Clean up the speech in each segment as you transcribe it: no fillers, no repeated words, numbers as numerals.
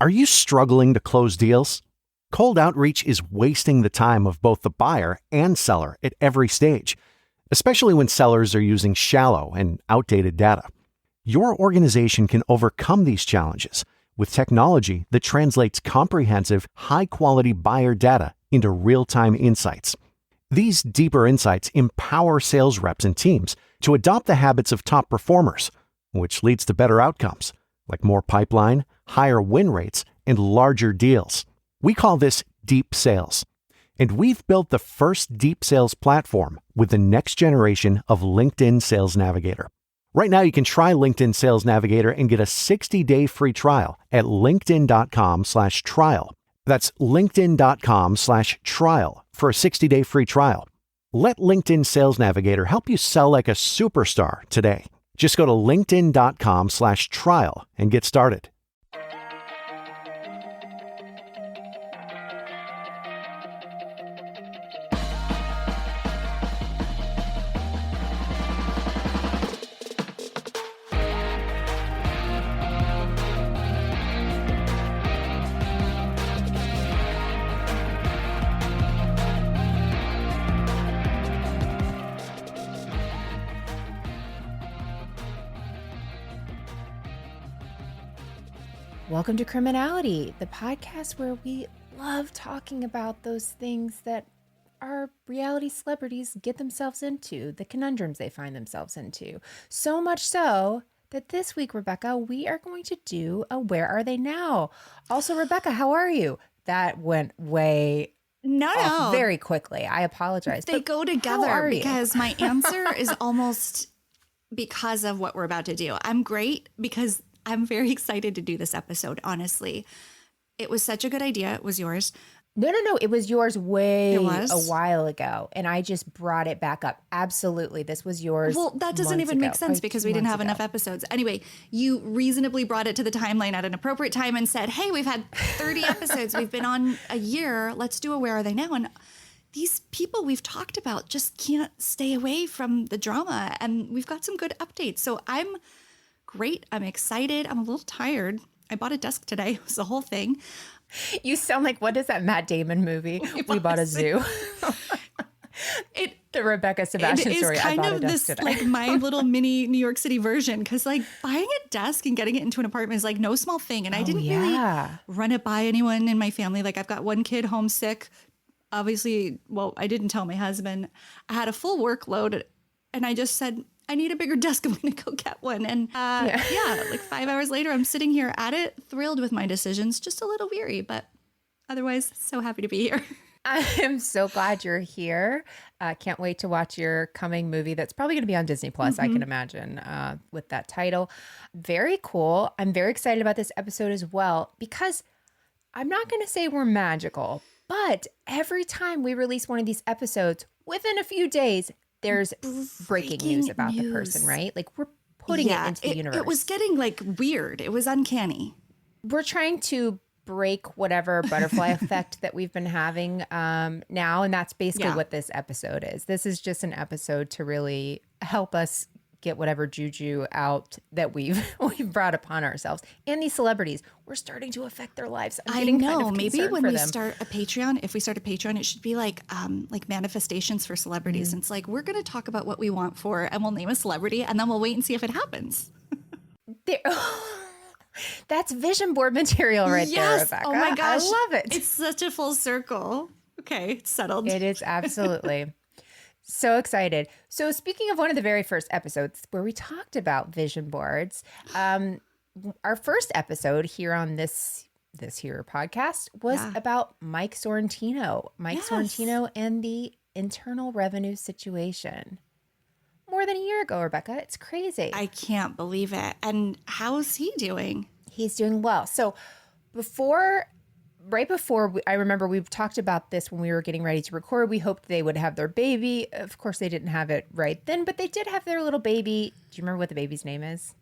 Are you struggling to close deals? Cold outreach is wasting the time of both the buyer and seller at every stage, especially when sellers are using shallow and outdated data. Your organization can overcome these challenges with technology that translates comprehensive, high-quality buyer data into real-time insights. These deeper insights empower sales reps and teams to adopt the habits of top performers, which leads to better outcomes, like more pipeline, higher win rates, and larger deals. We call this deep sales. And we've built the first deep sales platform with the next generation of LinkedIn Sales Navigator. Right now, you can try LinkedIn Sales Navigator and get a 60-day free trial at linkedin.com/trial. That's linkedin.com/trial for a 60-day free trial. Let LinkedIn Sales Navigator help you sell like a superstar today. Just go to linkedin.com/trial and get started. Welcome to Criminality, the podcast where we love talking about those things that our reality celebrities get themselves into, the conundrums they find themselves into. So much so that this week, Rebekah, we are going to do a Where Are They Now? Also, Rebekah, how are you? That went way off very quickly. I apologize. They go together because my answer is almost because of what we're about to do. I'm great because I'm very excited to do this episode, honestly. It was such a good idea. It was yours. No. It was yours a while ago, and I just brought it back up. Absolutely. This was yours. Well, that doesn't even make sense because we didn't have enough episodes. Anyway, you reasonably brought it to the timeline at an appropriate time and said, hey, we've had 30 episodes. We've been on a year. Let's do a Where Are They Now? And these people we've talked about just can't stay away from the drama, and we've got some good updates. So I'm great. I'm excited. I'm a little tired. I bought a desk today. It was the whole thing. You sound like, what is that Matt Damon movie? We bought a zoo. The Rebekah Sebastian story. It is kind of this today. Like my little mini New York City version, because like buying a desk and getting it into an apartment is like no small thing. And I didn't really run it by anyone in my family. Like I've got one kid homesick. Obviously, well, I didn't tell my husband. I had a full workload and I just said, I need a bigger desk. I'm going to go get one. And like 5 hours later, I'm sitting here at it, thrilled with my decisions, just a little weary, but otherwise so happy to be here. I am so glad you're here. Can't wait to watch your coming movie that's probably going to be on Disney Plus, I can imagine, with that title. Very cool. I'm very excited about this episode as well, because I'm not going to say we're magical, but every time we release one of these episodes, within a few days, there's breaking news about the person, right? Like we're putting it into the universe. It was getting like weird. It was uncanny. We're trying to break whatever butterfly effect that we've been having now. And that's basically what this episode is. This is just an episode to really help us get whatever juju out that we've brought upon ourselves. And these celebrities, we're starting to affect their lives. I know. Maybe when we start a Patreon, if we start a Patreon, it should be like manifestations for celebrities. And it's like, we're going to talk about what we want for, and we'll name a celebrity, and then we'll wait and see if it happens. That's vision board material right there, Rebekah. Oh my gosh. I love it. It's such a full circle. Okay, it's settled. It is absolutely. So excited. So speaking of one of the very first episodes where we talked about vision boards, our first episode here on this here podcast was about Mike Sorrentino. Sorrentino and the Internal Revenue situation. More than a year ago, Rebekah. It's crazy. I can't believe it. And how's he doing? He's doing well. So right before, I remember we talked about this when we were getting ready to record. We hoped they would have their baby. Of course, they didn't have it right then, but they did have their little baby. Do you remember what the baby's name is?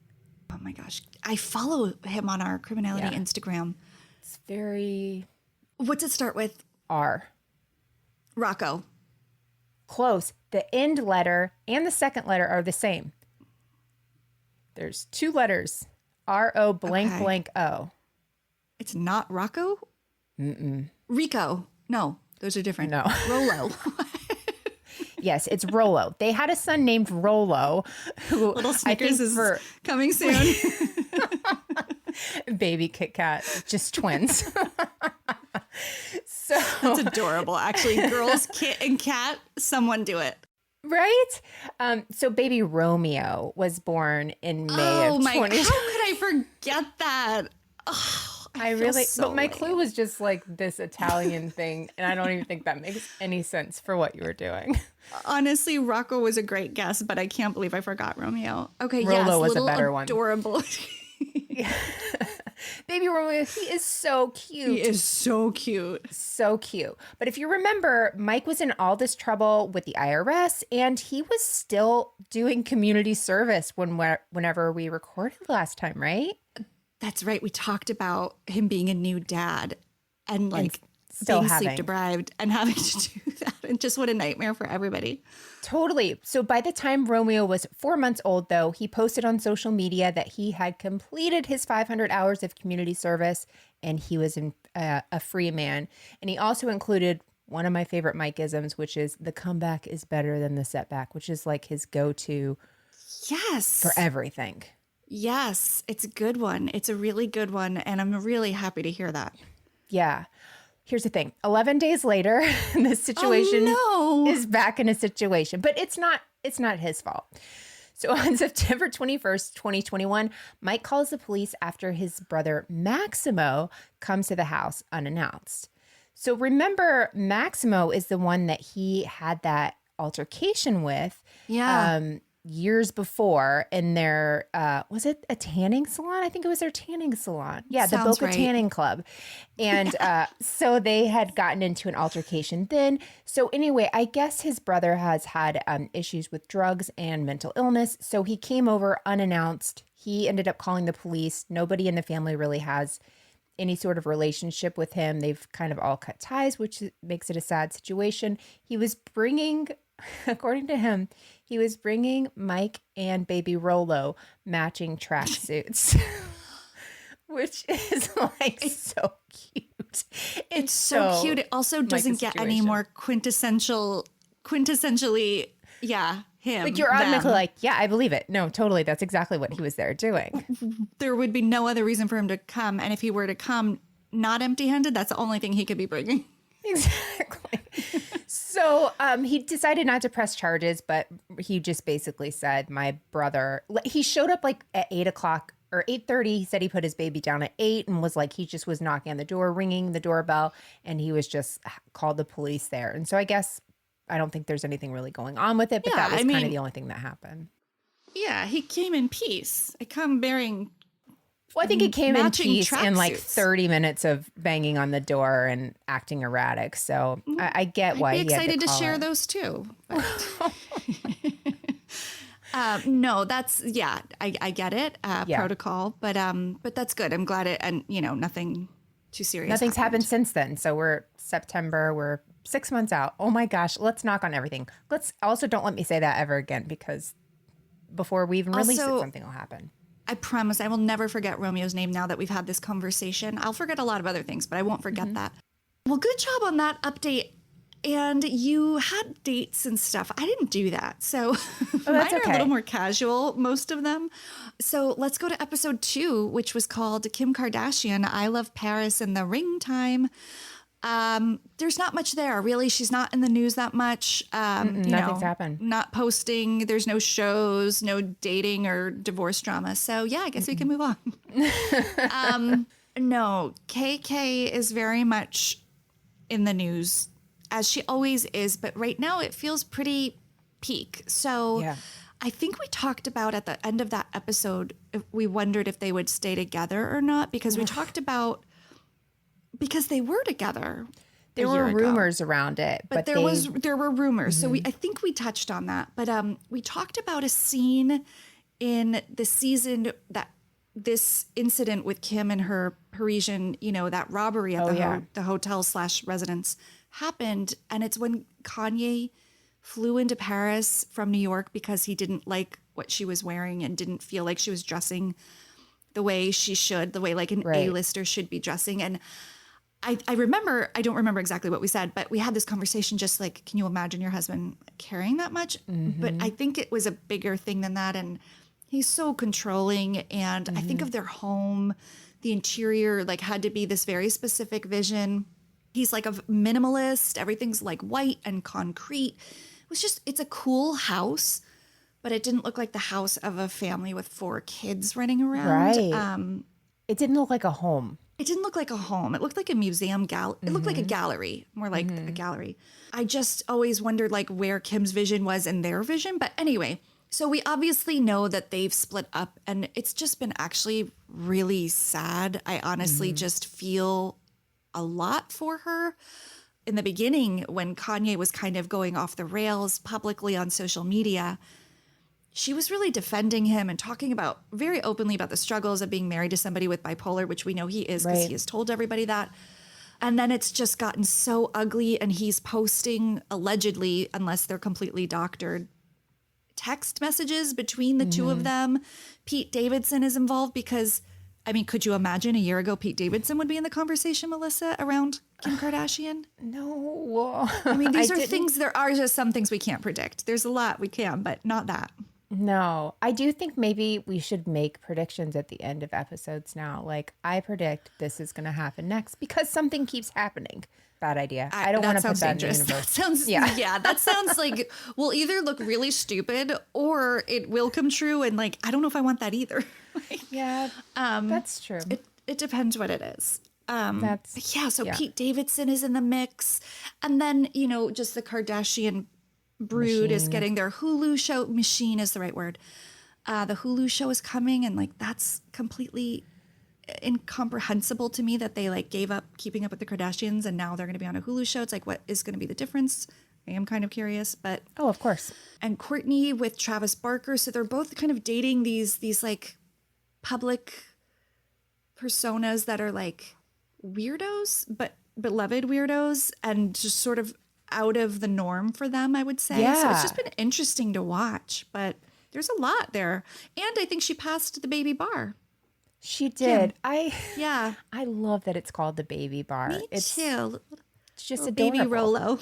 Oh my gosh. I follow him on our Criminality Instagram. It's very... What's it start with? R. Rocco. Close. The end letter and the second letter are the same. There's two letters. R-O blank blank O. It's not Rocco? Rico. No, those are different. No. Rolo. Yes, it's Rolo. They had a son named Rolo, who Little I think Snickers is coming soon. baby Kit Kat, just twins. So That's adorable. Actually, girls, Kit and Kat, someone do it. right? So baby Romeo was born in May of 20. How could I forget that? Oh, I really, so but my lame. clue was just like this Italian thing, and I don't even think that makes any sense for what you were doing. Honestly, Rocco was a great guess, but I can't believe I forgot Romeo. Okay, Rolo was a little better one. adorable. Baby Romeo, he is so cute. He is so cute. So cute. But if you remember, Mike was in all this trouble with the IRS, and he was still doing community service whenever we recorded last time, right? That's right. We talked about him being a new dad and like still being having. sleep deprived and having to do that. And just what a nightmare for everybody. Totally. So by the time Romeo was 4 months old, though, he posted on social media that he had completed his 500 hours of community service and he was a free man. And he also included one of my favorite Mike-isms, which is the comeback is better than the setback, which is like his go-to Yes. for everything. Yes. It's a good one. It's a really good one. And I'm really happy to hear that. Yeah. Here's the thing. 11 days later, this situation is back in a situation, but it's not his fault. So on September 21st, 2021, Mike calls the police after his brother Maximo comes to the house unannounced. So remember, Maximo is the one that he had that altercation with. Yeah. Years before in their, was it a tanning salon? I think it was their tanning salon. Yeah, the Sounds Boca right. Tanning Club. And so they had gotten into an altercation then. So anyway, I guess his brother has had issues with drugs and mental illness. So he came over unannounced. He ended up calling the police. Nobody in the family really has any sort of relationship with him. They've kind of all cut ties, which makes it a sad situation. He was bringing, according to him, he was bringing Mike and baby Rolo matching tracksuits, which is like so cute. It's so cute. It also doesn't get any more quintessentially, yeah, him. Like you're automatically them. like, yeah, I believe it. No, totally. That's exactly what he was there doing. There would be no other reason for him to come. And if he were to come not empty-handed, that's the only thing he could be bringing. Exactly. So he decided not to press charges, but he just basically said, my brother, he showed up like at 8 o'clock or 8:30. He said he put his baby down at 8 and was like, he just was knocking on the door, ringing the doorbell, and he was just called the police there. And so I guess, I don't think there's anything really going on with it, but that was kind of the only thing that happened. Yeah, he came in peace. I come bearing Well, I think it came in matching peace in like tracksuits. 30 minutes of banging on the door and acting erratic. So I get why I'd he be excited had to call share it. those too. No, that's I get it. Protocol, but that's good. I'm glad it, and nothing too serious. Nothing's happened since then. So we're September. We're 6 months out. Oh my gosh. Let's knock on everything. Let's also don't let me say that ever again, because before we even release it, something will happen. I promise I will never forget Romeo's name now that we've had this conversation. I'll forget a lot of other things, but I won't forget that. Well, good job on that update. And you had dates and stuff. I didn't do that. So mine are a little more casual, most of them. So let's go to episode 2, which was called Kim Kardashian, I Love Paris and the Ring Time. There's not much there, really. She's not in the news that much. Nothing's happened. Not posting. There's no shows, no dating or divorce drama. So yeah, I guess we can move on. No, KK is very much in the news, as she always is. But right now it feels pretty peak. So I think we talked about at the end of that episode, we wondered if they would stay together or not, because we talked about, because they were together. There were rumors around it, but there were rumors. So I think we touched on that. But we talked about a scene in the season that this incident with Kim and her Parisian, that robbery at the hotel / residence happened. And it's when Kanye flew into Paris from New York because he didn't like what she was wearing and didn't feel like she was dressing the way she should, the way like an Right. A-lister should be dressing. And I remember, I don't remember exactly what we said, but we had this conversation just like, can you imagine your husband carrying that much? But I think it was a bigger thing than that. And he's so controlling. And I think of their home, the interior like had to be this very specific vision. He's like a minimalist. Everything's like white and concrete. It was just, it's a cool house, but it didn't look like the house of a family with 4 kids running around. Right. It didn't look like a home. It didn't look like a home. It looked like a museum It looked like a gallery, more like a gallery. I just always wondered like where Kim's vision was and their vision. But anyway, so we obviously know that they've split up and it's just been actually really sad. I honestly just feel a lot for her. In the beginning, when Kanye was kind of going off the rails publicly on social media, she was really defending him and talking about very openly about the struggles of being married to somebody with bipolar, which we know he is because he has told everybody that. And then it's just gotten so ugly and he's posting allegedly, unless they're completely doctored, text messages between the two of them. Pete Davidson is involved because, I mean, could you imagine a year ago Pete Davidson would be in the conversation, Melissa, around Kim Kardashian? No. I mean, these are things, there are just some things we can't predict. There's a lot we can, but not that. No, I do think maybe we should make predictions at the end of episodes now. Like, I predict this is going to happen next because something keeps happening. Bad idea. I don't want to put that in the universe. That sounds, yeah, that sounds like we'll either look really stupid or it will come true. And like, I don't know if I want that either. Yeah, that's true. It depends what it is. So yeah. Pete Davidson is in the mix. And then, you know, just the Kardashian brood is getting their Hulu show. Machine is the right word. The Hulu show is coming, and like that's completely incomprehensible to me that they like gave up Keeping Up with the Kardashians and now they're going to be on a Hulu show. It's like, what is going to be the difference? I am kind of curious, but of course. And Courtney with Travis Barker, so they're both kind of dating these like public personas that are like weirdos, but beloved weirdos, and just sort of out of the norm for them, I would say. Yeah. So it's just been interesting to watch, but there's a lot there. And I think she passed the baby bar. She did. Yeah. I love that it's called the baby bar. Me too. It's just a adorable. baby Rolo.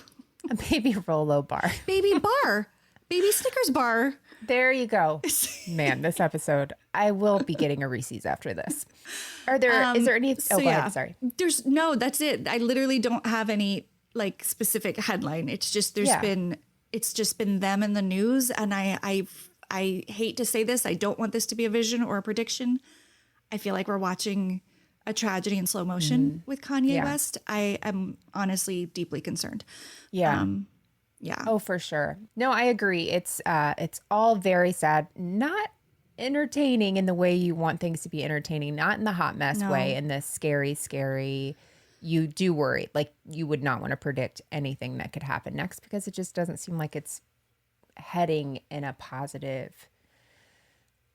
A baby Rolo bar. Baby bar. Baby Snickers bar. There you go. Man, this episode, I will be getting a Reese's after this. Is there any? Go ahead. Sorry. That's it. I literally don't have any like specific headline. It's just, it's just been them in the news. And I hate to say this. I don't want this to be a vision or a prediction. I feel like we're watching a tragedy in slow motion with Kanye West. I am honestly deeply concerned. Yeah. Oh, for sure. No, I agree. It's all very sad, not entertaining in the way you want things to be entertaining, not in the hot mess way, in the scary, you do worry. Like you would not want to predict anything that could happen next because it just doesn't seem like it's heading in a positive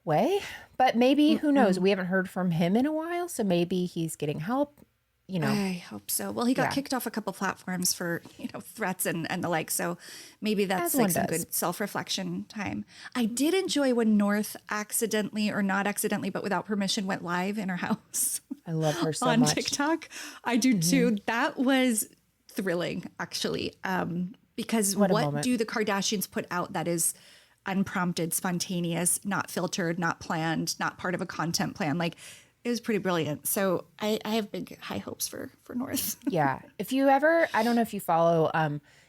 way. But maybe, who knows? We haven't heard from him in a while, so maybe he's getting help. You know, I hope so. Well, he got kicked off a couple platforms for, threats and the like. So maybe that's like some good self-reflection time. I did enjoy when North accidentally or not accidentally, but without permission, went live in her house. I love her so on much. On TikTok. I do too. That was thrilling, actually. Because what do the Kardashians put out that is unprompted, spontaneous, not filtered, not planned, not part of a content plan? Like, it was pretty brilliant. So I have big high hopes for North. Yeah. If you ever, I don't know if you follow,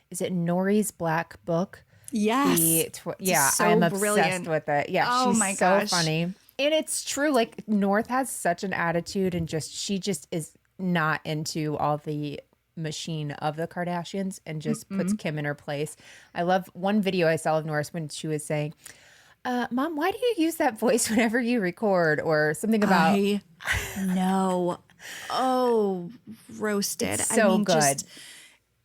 is it Nori's Black Book? Yes. So I'm obsessed with it. Yeah. She's my gosh. So funny. And it's true. Like North has such an attitude and she just is not into all the machine of the Kardashians and just puts Kim in her place. I love one video I saw of North when she was saying, Mom, why do you use that voice whenever you record, or something about? I know. Oh, roasted. So good.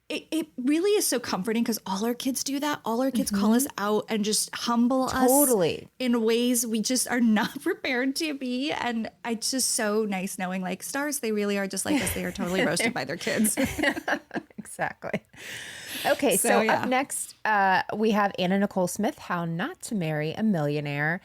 It really is so comforting because all our kids do that. All our kids call us out and just humble us in ways we just are not prepared to be. And it's just so nice knowing like stars, they really are just like us. They are totally roasted by their kids. Exactly. Okay, so up next, we have Anna Nicole Smith, How Not to Marry a Millionaire.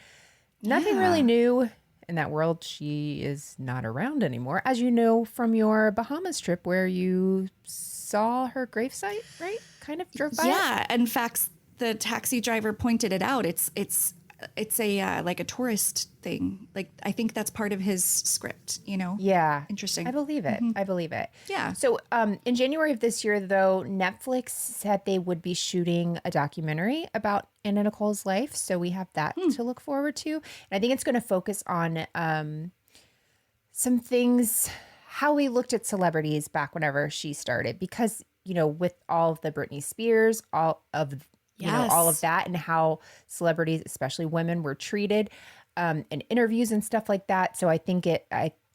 Nothing really new in that world, she is not around anymore, as you know from your Bahamas trip where you saw her gravesite, right? Kind of drove by. Yeah, in fact, the taxi driver pointed it out. It's a like a tourist thing. Like I think that's part of his script. Yeah, interesting. I believe it. I believe it. Yeah. So, in January of this year, though, Netflix said they would be shooting a documentary about Anna Nicole's life. So we have that to look forward to. And I think it's going to focus on some things, how we looked at celebrities back whenever she started, because with all of the Britney Spears, all of all of that, and how celebrities, especially women, were treated in interviews and stuff like that. So I think it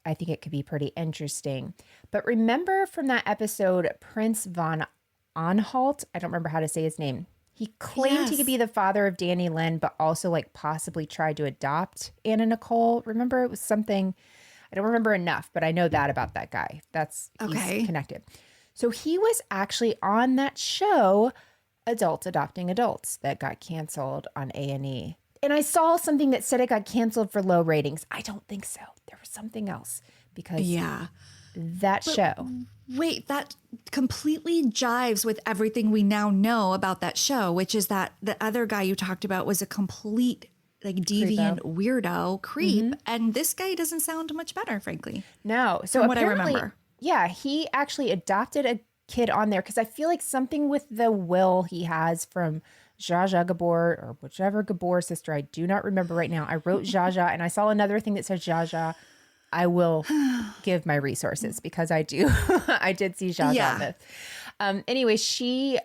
could be pretty interesting. But remember from that episode, Prince von Anhalt, I don't remember how to say his name. He claimed he could be the father of Danny Lynn, but also like possibly tried to adopt Anna Nicole. Remember, it was something, I don't remember enough, but I know that about that guy. He's connected. So he was actually on that show, Adults Adopting Adults, that got canceled on A&E. And I saw something that said it got canceled for low ratings. I don't think so. There was something else because that show. Wait, that completely jives with everything we now know about that show, which is that the other guy you talked about was a complete like deviant weirdo creep. And this guy doesn't sound much better, frankly. No. So from what I remember. Yeah, he actually adopted a kid on there because I feel like something with the will he has from Zsa Zsa Gabor or whichever Gabor sister. I do not remember right now. I wrote Zsa Zsa and I saw another thing that said Zsa Zsa. I will give my resources because I do. I did see Zsa Zsa on this. Anyway, she,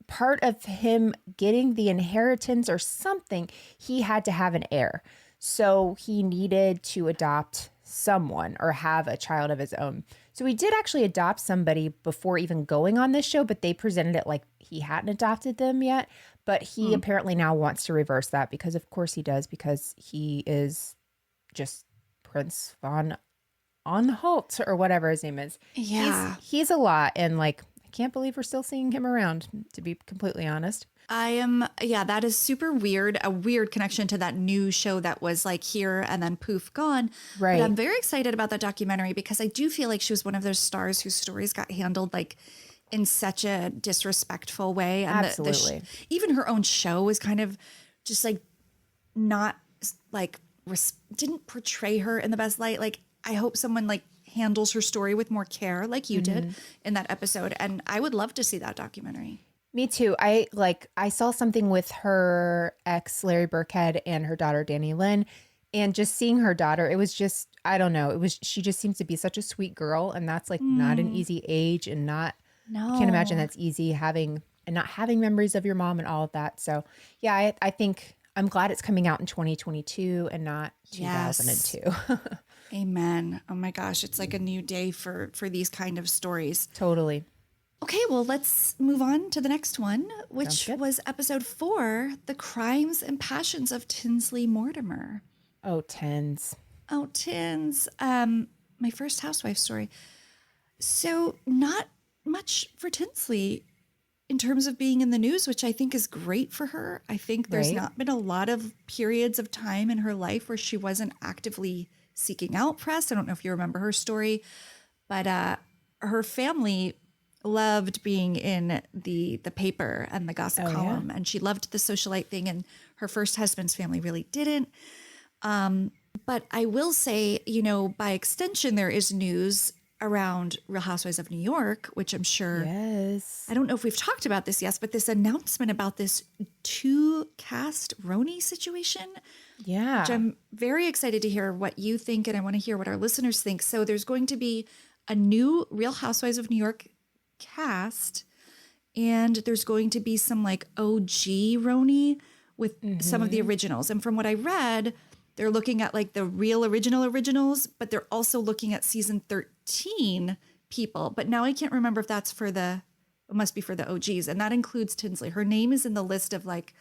part of him getting the inheritance or something, he had to have an heir. So he needed to adopt someone or have a child of his own. So he did actually adopt somebody before even going on this show, but they presented it like he hadn't adopted them yet. But he apparently now wants to reverse that because of course he does, because he is just Prince von Anhalt or whatever his name is. Yeah. He's a lot. And like, I can't believe we're still seeing him around, to be completely honest. That is super weird. A weird connection to that new show that was like here and then poof, gone. Right. But I'm very excited about that documentary because I do feel like she was one of those stars whose stories got handled like in such a disrespectful way. And absolutely. Even her own show was kind of just like not like didn't portray her in the best light. Like I hope someone like handles her story with more care like you did in that episode. And I would love to see that documentary. Me too. I saw something with her ex, Larry Burkhead, and her daughter, Danny Lynn. And just seeing her daughter, it was just, I don't know. She just seems to be such a sweet girl. And that's like not an easy age and I can't imagine that's easy not having memories of your mom and all of that. So yeah, I think I'm glad it's coming out in 2022 and not 2002. Amen. Oh my gosh. It's like a new day for these kind of stories. Totally. Okay, well, let's move on to the next one, which was episode 4, The Crimes and Passions of Tinsley Mortimer. Oh, Tins. Oh, Tins. My first housewife story. So not much for Tinsley in terms of being in the news, which I think is great for her. I think there's not been a lot of periods of time in her life where she wasn't actively seeking out press. I don't know if you remember her story, but her family loved being in the paper and the gossip column, and she loved the socialite thing, and her first husband's family really didn't. But I will say, by extension, there is news around Real Housewives of New York, which I'm sure, I don't know if we've talked about this yet, but this announcement about this 2-cast Roni situation, which I'm very excited to hear what you think, and I want to hear what our listeners think. So there's going to be a new Real Housewives of New York cast, and there's going to be some like OG Roni with some of the originals. And from what I read, they're looking at like the real originals, but they're also looking at season 13 people. But now I can't remember if that's it must be for the OGs. And that includes Tinsley. Her name is in the list of like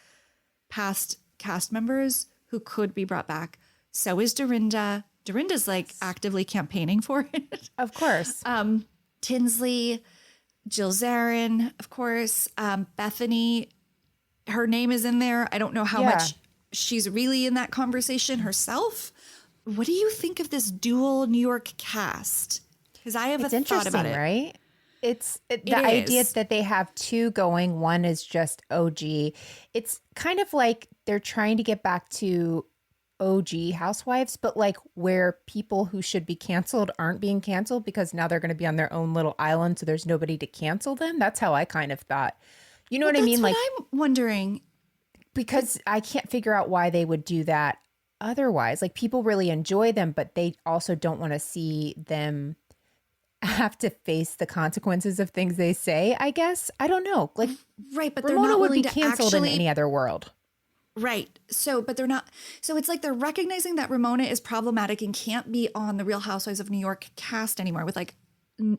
past cast members who could be brought back. So is Dorinda. Dorinda's like actively campaigning for it. Of course. Tinsley, Jill Zarin, of course, Bethany, her name is in there. I don't know how much she's really in that conversation herself, what do you think of this dual New York cast? Because I have It's a thought about interesting, it. right? The idea that they have two going. One is just OG. It's kind of like they're trying to get back to OG Housewives, but like where people who should be canceled aren't being canceled because now they're going to be on their own little island, so there's nobody to cancel them. That's how I kind of thought. You know what I mean? That's what I'm wondering. Because I can't figure out why they would do that otherwise. Like people really enjoy them, but they also don't want to see them have to face the consequences of things they say, I guess. I don't know. Like, right, but Ramona they're not would willing be to canceled actually... in any other world. Right. So, but they're not. So it's like they're recognizing that Ramona is problematic and can't be on the Real Housewives of New York cast anymore with like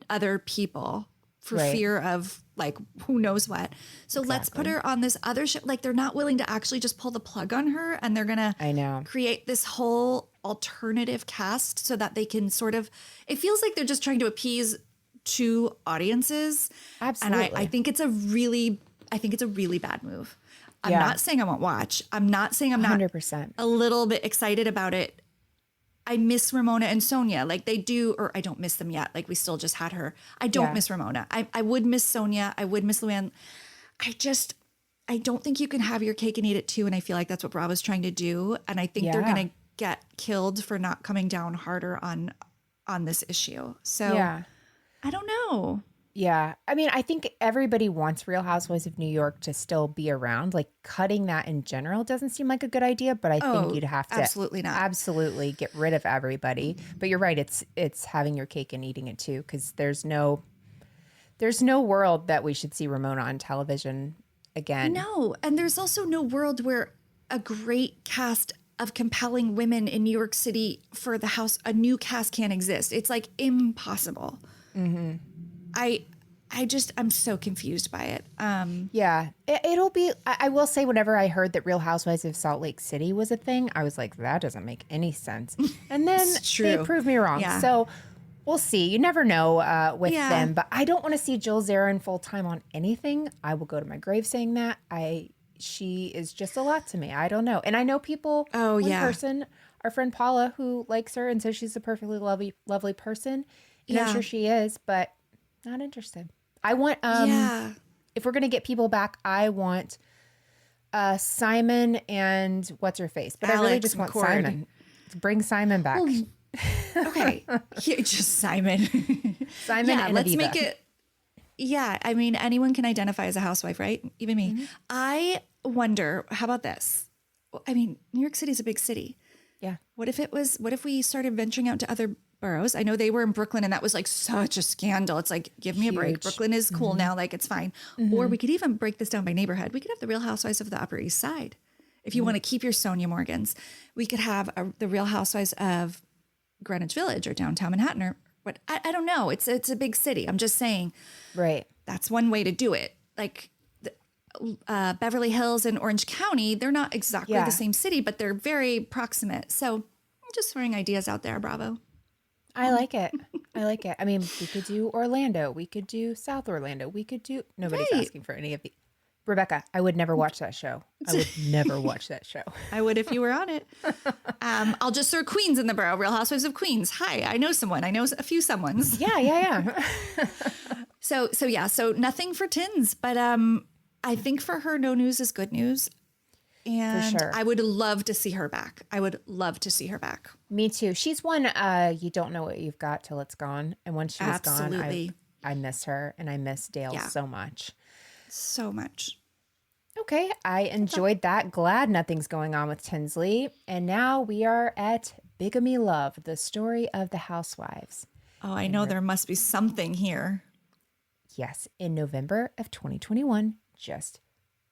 other people for fear of like who knows what. So let's put her on this other show. Like they're not willing to actually just pull the plug on her, and they're going to create this whole alternative cast so that they can sort of, it feels like they're just trying to appease two audiences. Absolutely. And I think it's a really bad move. I'm not saying I won't watch. I'm not saying I'm not 100% a little bit excited about it. I miss Ramona and Sonia like they do, or I don't miss them yet. Like we still just had her. I don't miss Ramona. I would miss Sonia. I would miss Luann. I don't think you can have your cake and eat it too. And I feel like that's what Bravo's trying to do. And I think they're going to get killed for not coming down harder on this issue. So I don't know. Yeah. I mean, I think everybody wants Real Housewives of New York to still be around. Like cutting that in general doesn't seem like a good idea, but I think you'd have to absolutely get rid of everybody. But you're right. It's having your cake and eating it too. Cause there's no world that we should see Ramona on television again. No. And there's also no world where a great cast of compelling women in New York City for a new cast can't exist. It's like impossible. Mm-hmm. I'm so confused by it. It'll be, I will say whenever I heard that Real Housewives of Salt Lake City was a thing, I was like, that doesn't make any sense. And then they proved me wrong. Yeah. So we'll see. You never know with them, but I don't want to see Jill Zarin full time on anything. I will go to my grave saying that. She is just a lot to me. I don't know. And I know people, one person, our friend Paula, who likes her and says she's a perfectly lovely person. And I'm sure she is, but not interested. I want, if we're going to get people back, I want Simon and what's her face. But Alex, I really just want Simon. Bring Simon back. Okay. Just Simon. Simon and let's Aviva. Make it. Yeah. I mean, anyone can identify as a housewife, right? Even me. Mm-hmm. I wonder, how about this? I mean, New York City is a big city. Yeah. What if we started venturing out to other boroughs? I know they were in Brooklyn and that was like such a scandal. It's like, give me a break. Brooklyn is cool now. Like it's fine. Mm-hmm. Or we could even break this down by neighborhood. We could have the Real Housewives of the Upper East Side. If you want to keep your Sonia Morgans, we could have the Real Housewives of Greenwich Village or downtown Manhattan or what. I don't know. It's a big city. I'm just saying. Right. That's one way to do it. Like Beverly Hills and Orange County, they're not exactly the same city, but they're very proximate. So I'm just throwing ideas out there, Bravo. I like it. I mean, we could do Orlando. We could do South Orlando. We could do... Nobody's asking for any of the... Rebekah, I would never watch that show. I would never watch that show. I would if you were on it. I'll just throw Queens in the borough. Real Housewives of Queens. Hi, I know someone. I know a few someones. Yeah. So nothing for Tins. But I think for her, no news is good news. And for sure. I would love to see her back. Me too. She's one, you don't know what you've got till it's gone. And when she was gone, I miss her and I miss Dale so much. So much. Okay. I enjoyed that. Glad nothing's going on with Tinsley. And now we are at Bigamy Love, the story of the housewives. Oh, I know there must be something here. Yes. In November of 2021, just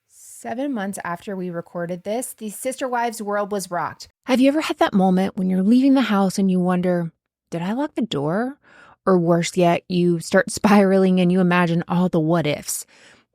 7 months after we recorded this, the Sister Wives world was rocked. Have you ever had that moment when you're leaving the house and you wonder, did I lock the door? Or worse yet, you start spiraling and you imagine all the what ifs.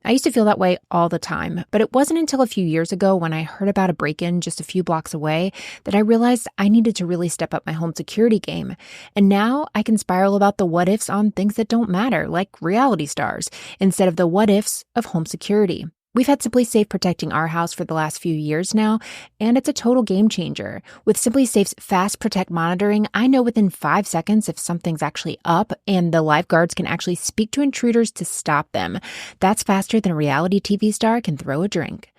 I used to feel that way all the time, but it wasn't until a few years ago when I heard about a break-in just a few blocks away that I realized I needed to really step up my home security game. And now I can spiral about the what ifs on things that don't matter, like reality stars, instead of the what ifs of home security. We've had Simply Safe protecting our house for the last few years now, and it's a total game changer. With Simply Safe's Fast Protect monitoring, I know within 5 seconds if something's actually up, and the lifeguards can actually speak to intruders to stop them. That's faster than a reality TV star can throw a drink.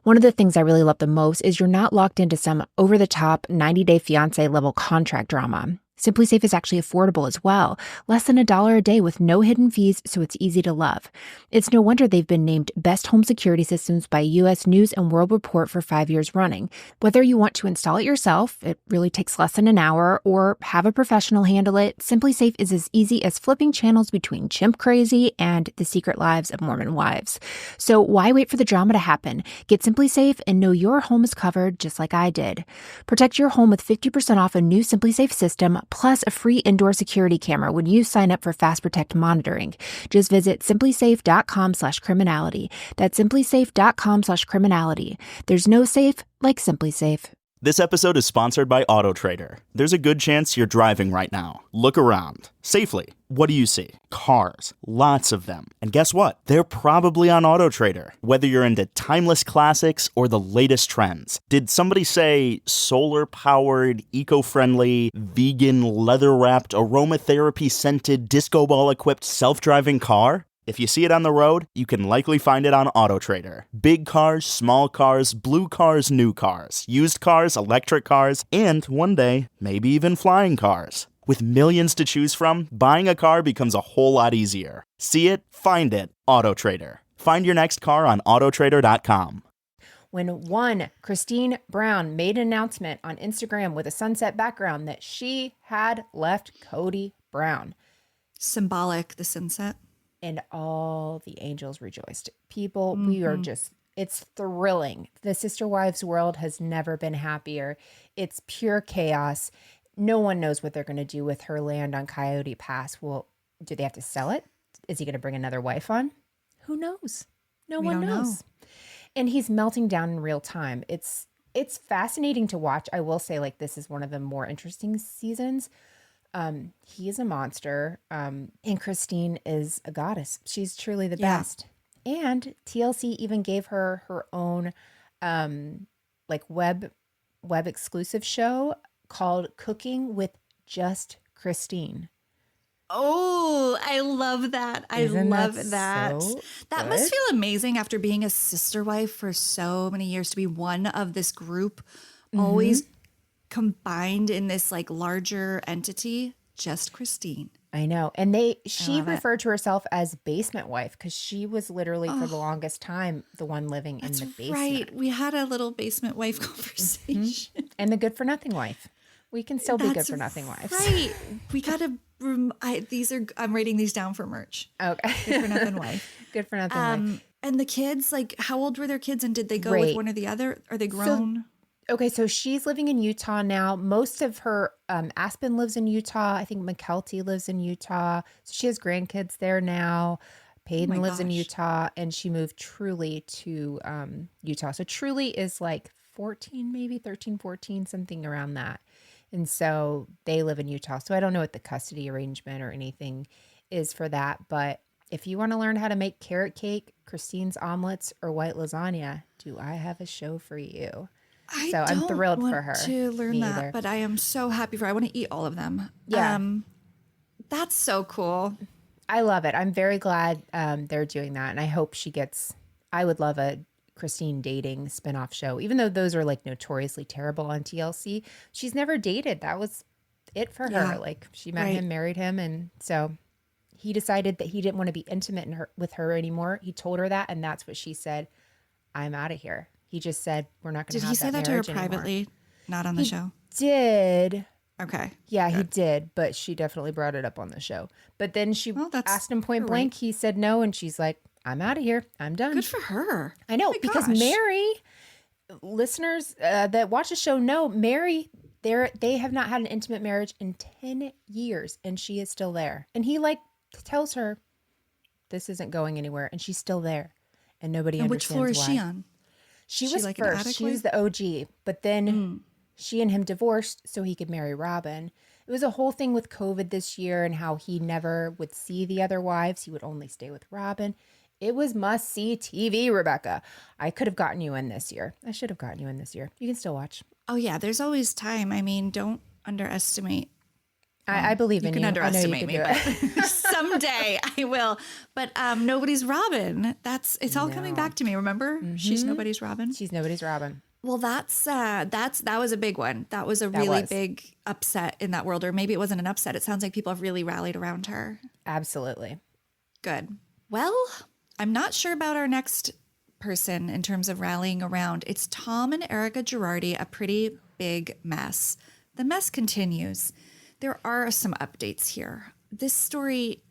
One of the things I really love the most is you're not locked into some over-the-top 90-day fiancé level contract drama. Simply Safe is actually affordable as well, less than $1 a day with no hidden fees, so it's easy to love. It's no wonder they've been named Best Home Security Systems by U.S. News and World Report for 5 years running. Whether you want to install it yourself, it really takes less than an hour, or have a professional handle it, Simply Safe is as easy as flipping channels between Chimp Crazy and The Secret Lives of Mormon Wives. So why wait for the drama to happen? Get Simply Safe and know your home is covered just like I did. Protect your home with 50% off a new Simply Safe system, plus a free indoor security camera when you sign up for Fast Protect monitoring. Just visit simplysafe.com/criminality. That's simplysafe.com/criminality. There's no safe like Simply Safe. This episode is sponsored by AutoTrader. There's a good chance you're driving right now. Look around. Safely. What do you see? Cars. Lots of them. And guess what? They're probably on AutoTrader. Whether you're into timeless classics or the latest trends. Did somebody say solar-powered, eco-friendly, vegan, leather-wrapped, aromatherapy-scented, disco ball-equipped self-driving car? If you see it on the road, you can likely find it on AutoTrader. Big cars, small cars, blue cars, new cars, used cars, electric cars, and one day, maybe even flying cars. With millions to choose from, buying a car becomes a whole lot easier. See it, find it, AutoTrader. Find your next car on autotrader.com. When one Christine Brown made an announcement on Instagram with a sunset background that she had left Cody Brown. Symbolic, the sunset. And all the angels rejoiced. People, we are just, it's thrilling. The Sister Wives world has never been happier. It's pure chaos. No one knows what they're going to do with her land on Coyote Pass. Well, do they have to sell it? Is he going to bring another wife on? Who knows? No one knows. And he's melting down in real time. It's fascinating to watch. I will say, like, this is one of the more interesting seasons. He is a monster, and Christine is a goddess. She's truly the best. And TLC even gave her her own, like web exclusive show called Cooking with Just Christine. Oh, I love that. Isn't love that that. so That good? must feel amazing after being a sister wife for so many years to be one of this group, always combined in this like larger entity. Just Christine. I know. And she referred to herself as basement wife because she was literally for the longest time the one living in the basement. Right. We had a little basement wife conversation. And the good for nothing wife. We can still be good for nothing wives. Right. We gotta. I'm writing these down for merch. Okay. Good for nothing wife. Good for nothing wife. And the kids, like, how old were their kids, and did they go with Great. one or the other? Are they grown? So she's living in Utah now. Most of her, Aspen lives in Utah. I think McKelty lives in Utah. So she has grandkids there now. Peyton lives in Utah, and she moved Truly to Utah. So Truly is like 14, maybe 13, 14, something around that. And so they live in Utah. So I don't know what the custody arrangement or anything is for that. But if you want to learn how to make carrot cake, Christine's omelets, or white lasagna, do I have a show for you? I'm thrilled for her. To learn that, but I am so happy for her. I want to eat all of them. Yeah. That's so cool. I love it. I'm very glad they're doing that. And I hope I would love a Christine dating spinoff show, even though those are like notoriously terrible on TLC. She's never dated. That was it for her. Like she met him, married him. And so he decided that he didn't want to be intimate with her anymore. He told her that. And that's what she said. I'm out of here. He just said, we're not going to have that marriage anymore. Did he say that to her privately, not on the show? Did. Okay. Yeah, he did, but she definitely brought it up on the show. But then she asked him point blank. He said no, and she's like, I'm out of here. I'm done. Good for her. I know, because Mary, listeners that watch the show know, Mary, they have not had an intimate marriage in 10 years, and she is still there. And he tells her, this isn't going anywhere, and she's still there. And nobody understands why. Which floor is she on? She was first. She was the OG, but then she and him divorced so he could marry Robin. It was a whole thing with COVID this year and how he never would see the other wives. He would only stay with Robin. It was must-see TV, Rebekah. I could have gotten you in this year. I should have gotten you in this year. You can still watch. Oh, yeah. There's always time. I mean, don't underestimate. I believe in you. You can underestimate me, but someday I will. But Nobody's Robin. It's all coming back to me. Remember? She's Nobody's Robin. She's Nobody's Robin. Well, that was a big one. That was a really big upset in that world. Or maybe it wasn't an upset. It sounds like people have really rallied around her. Absolutely. Good. Well, I'm not sure about our next person in terms of rallying around. It's Tom and Erica Girardi, a pretty big mess. The mess continues. There are some updates here. This story,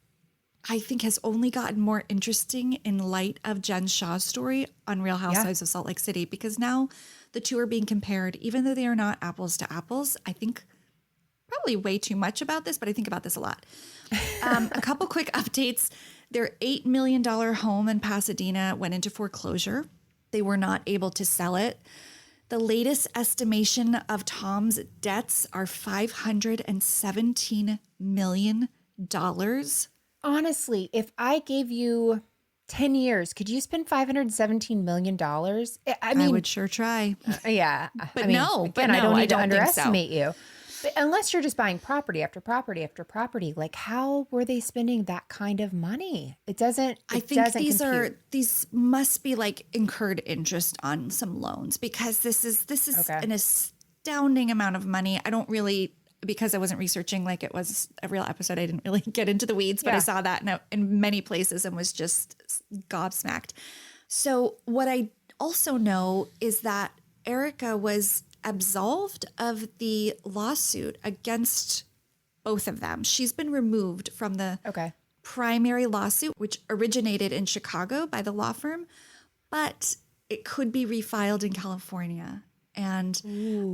I think, has only gotten more interesting in light of Jen Shah's story on Real Housewives of Salt Lake City, because now the two are being compared, even though they are not apples to apples. I think probably way too much about this, but I think about this a lot. A couple quick updates. Their $8 million home in Pasadena went into foreclosure. They were not able to sell it. The latest estimation of Tom's debts are $517 million. Honestly, if I gave you 10 years, could you spend $517 million? I would sure try. Yeah. But I don't need to underestimate you. But unless you're just buying property after property after property, like how were they spending that kind of money? I think these must be like incurred interest on some loans, because this is an astounding amount of money. I don't really, because I wasn't researching like it was a real episode, I didn't really get into the weeds, but I saw that in many places and was just gobsmacked. So what I also know is that Erica was absolved of the lawsuit against both of them. She's been removed from the primary lawsuit, which originated in Chicago by the law firm, but it could be refiled in California. And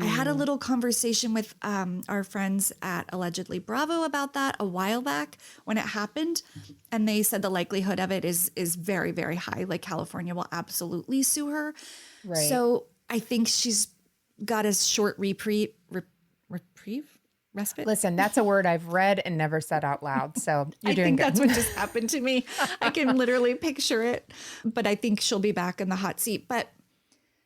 I had a little conversation with our friends at Allegedly Bravo about that a while back when it happened. And they said the likelihood of it is very, very high. Like California will absolutely sue her. Right. So I think she's got a short respite. Listen, that's a word I've read and never said out loud. So you're doing good. That's what just happened to me. I can literally picture it, but I think she'll be back in the hot seat. But,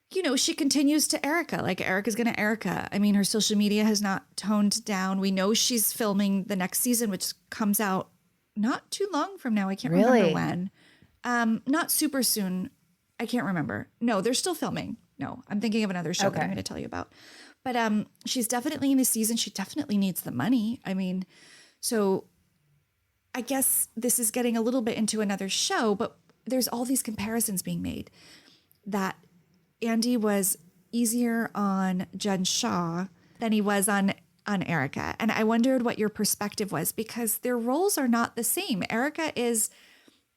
you know, she continues to Erica, like Erica's going to Erica. I mean, her social media has not toned down. We know she's filming the next season, which comes out not too long from now. I can't remember when. Not super soon. I can't remember. No, they're still filming. No, I'm thinking of another show that I'm going to tell you about. But she's definitely in the season. She definitely needs the money. I mean, so I guess this is getting a little bit into another show, but there's all these comparisons being made that Andy was easier on Jen Shah than he was on Erica. And I wondered what your perspective was, because their roles are not the same. Erica is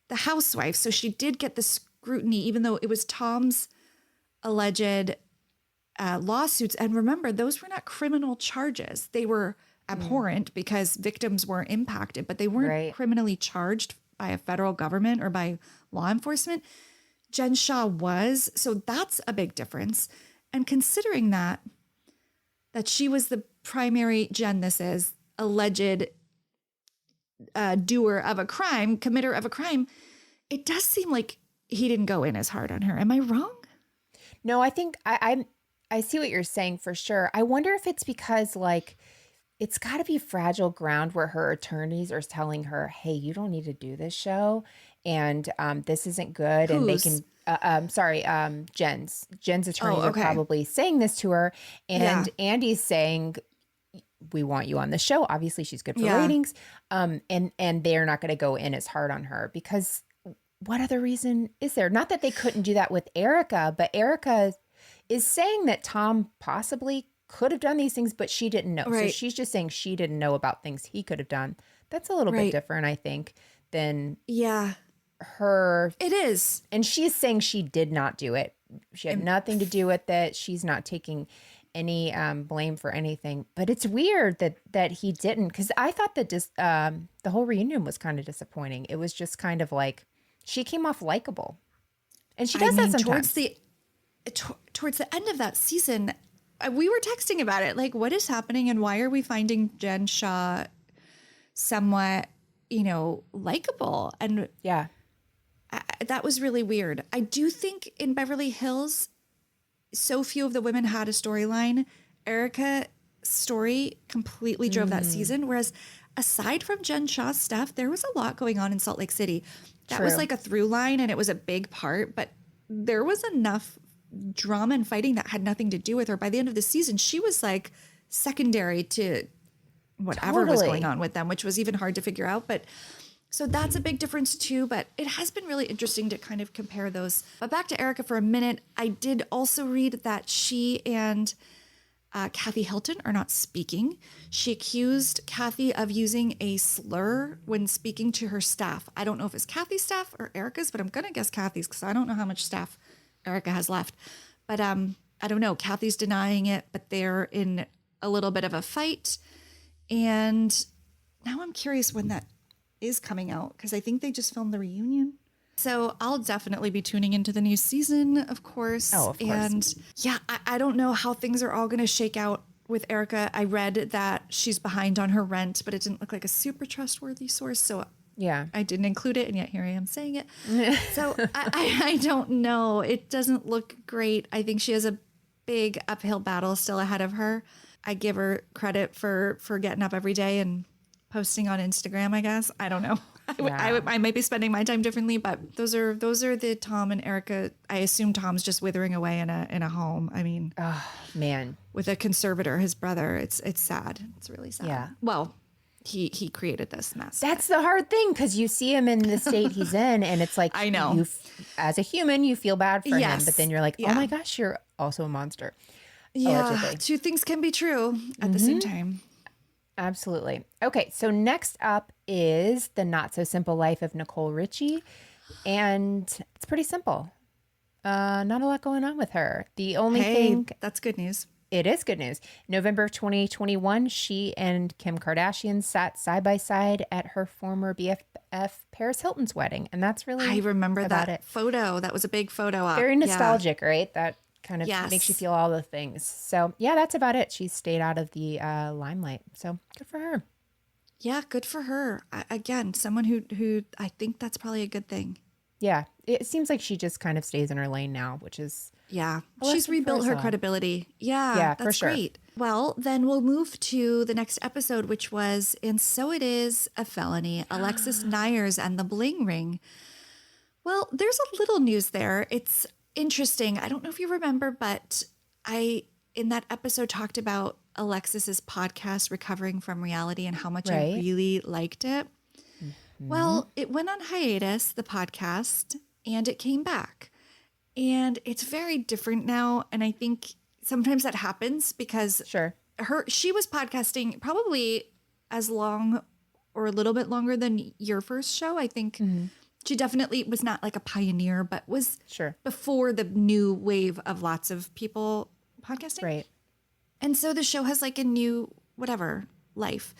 the housewife, so she did get the scrutiny, even though it was Tom's alleged lawsuits. And remember, those were not criminal charges. They were abhorrent because victims were impacted, but they weren't criminally charged by a federal government or by law enforcement. Jen Shah was. So that's a big difference. And considering that she was the primary, alleged doer of a crime, committer of a crime, it does seem like he didn't go in as hard on her. Am I wrong? No, I think I see what you're saying for sure. I wonder if it's because like it's got to be fragile ground where her attorneys are telling her, "Hey, you don't need to do this show, and this isn't good." Who's? And they can, Jen's attorneys are probably saying this to her, and Andy's saying, "We want you on the show. Obviously, she's good for ratings." And they're not going to go in as hard on her because. What other reason is there? Not that they couldn't do that with Erica, but Erica is saying that Tom possibly could have done these things, but she didn't know. Right. So she's just saying she didn't know about things he could have done. That's a little bit different, I think, than her. It is. And she's saying she did not do it. She had nothing to do with it. She's not taking any blame for anything. But it's weird that he didn't, because I thought that just the whole reunion was kind of disappointing. It was just kind of like, she came off likable, and she does that sometimes. Towards the end of that season, we were texting about it. Like, what is happening, and why are we finding Jen Shah somewhat, likable? And that was really weird. I do think in Beverly Hills, so few of the women had a storyline. Erica's story completely drove that season. Whereas aside from Jen Shah's stuff, there was a lot going on in Salt Lake City. That was like a through line and it was a big part, but there was enough drama and fighting that had nothing to do with her. By the end of the season, she was like secondary to whatever was going on with them, which was even hard to figure out. But so that's a big difference too, but it has been really interesting to kind of compare those. But back to Erica for a minute, I did also read that she and Kathy Hilton are not speaking. She accused Kathy of using a slur when speaking to her staff. I don't know if it's Kathy's staff or Erica's, but I'm going to guess Kathy's because I don't know how much staff Erica has left. But I don't know. Kathy's denying it, but they're in a little bit of a fight. And now I'm curious when that is coming out because I think they just filmed the reunion. So I'll definitely be tuning into the new season, of course. Oh, of course. And yeah, I don't know how things are all going to shake out with Erica. I read that she's behind on her rent, but it didn't look like a super trustworthy source. So yeah, I didn't include it. And yet here I am saying it. So I don't know. It doesn't look great. I think she has a big uphill battle still ahead of her. I give her credit for getting up every day and posting on Instagram, I guess. I don't know. I might be spending my time differently, but those are the Tom and Erica. I assume Tom's just withering away in a home. I mean, oh man, with a conservator, his brother. It's sad. It's really sad. Yeah. Well, he created this mess. That's the hard thing because you see him in the state he's in, and it's like I know. You, as a human, you feel bad for him, but then you're like, Yeah. oh my gosh, you're also a monster. Yeah, Allegedly. two things can be true at the same time. Absolutely. Okay, so next up is The Not So Simple Life of Nicole Richie, and it's pretty simple. Not a lot going on with her. The only thing... That's good news. It is good news. November 2021, she and Kim Kardashian sat side by side at her former BFF Paris Hilton's wedding, and that's really I remember about that it. photo. That was a big photo op. Very Yeah. nostalgic, right? That kind of Yes. makes you feel all the things. So yeah, that's about it. She stayed out of the limelight. So good for her. Yeah, good for her. Again, someone who I think that's probably a good thing. Yeah, it seems like she just kind of stays in her lane now, which is Yeah, a she's lesson for rebuilt us her all. credibility. Yeah, Yeah, that's for sure. great. Well, then we'll move to the next episode, which was And So It Is a Felony, Alexis Nyers and the Bling Ring. Well, there's a little news there. It's interesting. I don't know if you remember, but I, in that episode, talked about Alexis's podcast, Recovering from Reality, and how much I Right. really liked it. Well, it went on hiatus, the podcast, and it came back. And it's very different now. And I think sometimes that happens because sure. she was podcasting probably as long or a little bit longer than your first show. I think she definitely was not like a pioneer, but was Sure. before the new wave of lots of people podcasting. Right. And so the show has like a new, whatever, life.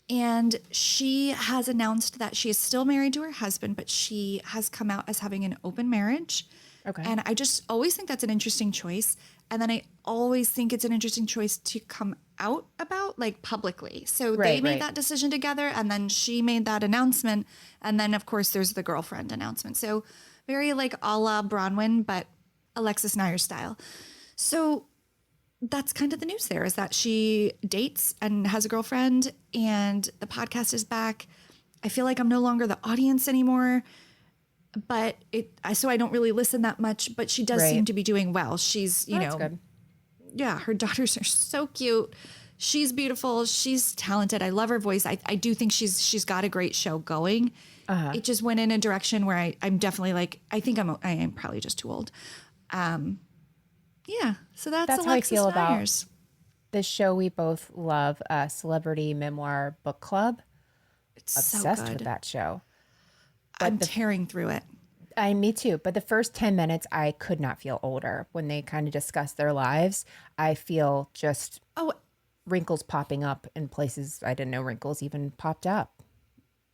And she has announced that she is still married to her husband, but she has come out as having an open marriage. Okay. And I just always think that's an interesting choice. And then I always think it's an interesting choice to come out about, like, publicly. So they made that decision together, and then she made that announcement. And then, of course, there's the girlfriend announcement. So very like a la Bronwyn, but Alexis Nyers style. So that's kind of the news there, is that she dates and has a girlfriend, and the podcast is back. I feel like I'm no longer the audience anymore, but so I don't really listen that much, but she does seem to be doing well. She's, That's good. Yeah, her daughters are so cute. She's beautiful. She's talented. I love her voice. I do think she's got a great show going. It just went in a direction where I'm definitely like, I think I am probably just too old. Yeah, so that's how I Alexis feel Nyers. about the show we both love, Celebrity Memoir Book Club. It's Obsessed so good. with that show. I'm tearing through it. Me too. But the first 10 minutes, I could not feel older. When they kind of discuss their lives, I feel just wrinkles popping up in places I didn't know wrinkles even popped up.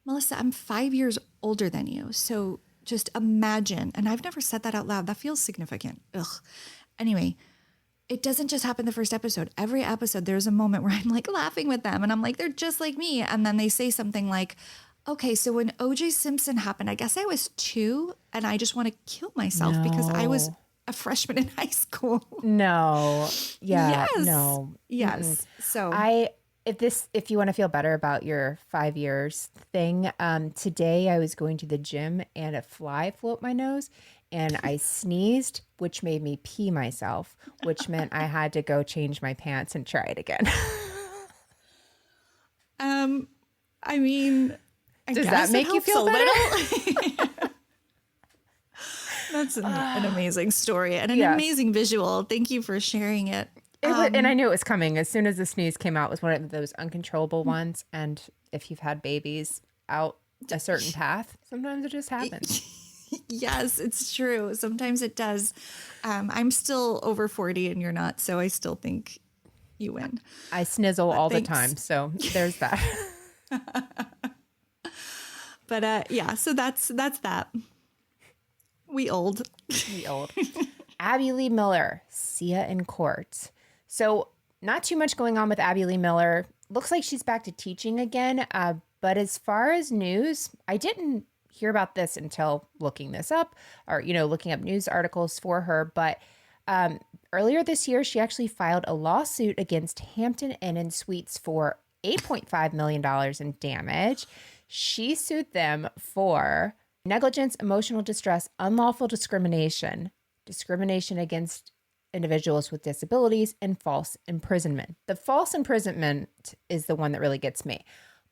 Melissa, I'm 5 years older than you. So just imagine, and I've never said that out loud. That feels significant. Ugh. Anyway, it doesn't just happen the first episode. Every episode, there's a moment where I'm like laughing with them and I'm like, they're just like me. And then they say something like, Okay, so when O.J. Simpson happened, I guess I was 2, and I just want to kill myself because I was a freshman in high school. No. Yeah. Yes. No. Yes. So if you want to feel better about your 5 years thing, today I was going to the gym and a fly flew up my nose and I sneezed, which made me pee myself, which meant I had to go change my pants and try it again. I mean, does that make you feel better? That's an amazing story and an amazing visual. Thank you for sharing it. And I knew it was coming. As soon as the sneeze came out, it was one of those uncontrollable ones. And if you've had babies out a certain path, sometimes it just happens. Yes, it's true. Sometimes it does. I'm still over 40 and you're not, so I still think you win. I snizzle all the time, so there's that. But yeah, so that's that. We old. Abby Lee Miller, Sia in court. So not too much going on with Abby Lee Miller. Looks like she's back to teaching again. But as far as news, I didn't hear about this until looking this up or, looking up news articles for her. But earlier this year, she actually filed a lawsuit against Hampton Inn & Suites for $8.5 million in damage. She sued them for negligence, emotional distress, unlawful discrimination, discrimination against individuals with disabilities, and false imprisonment. The false imprisonment is the one that really gets me.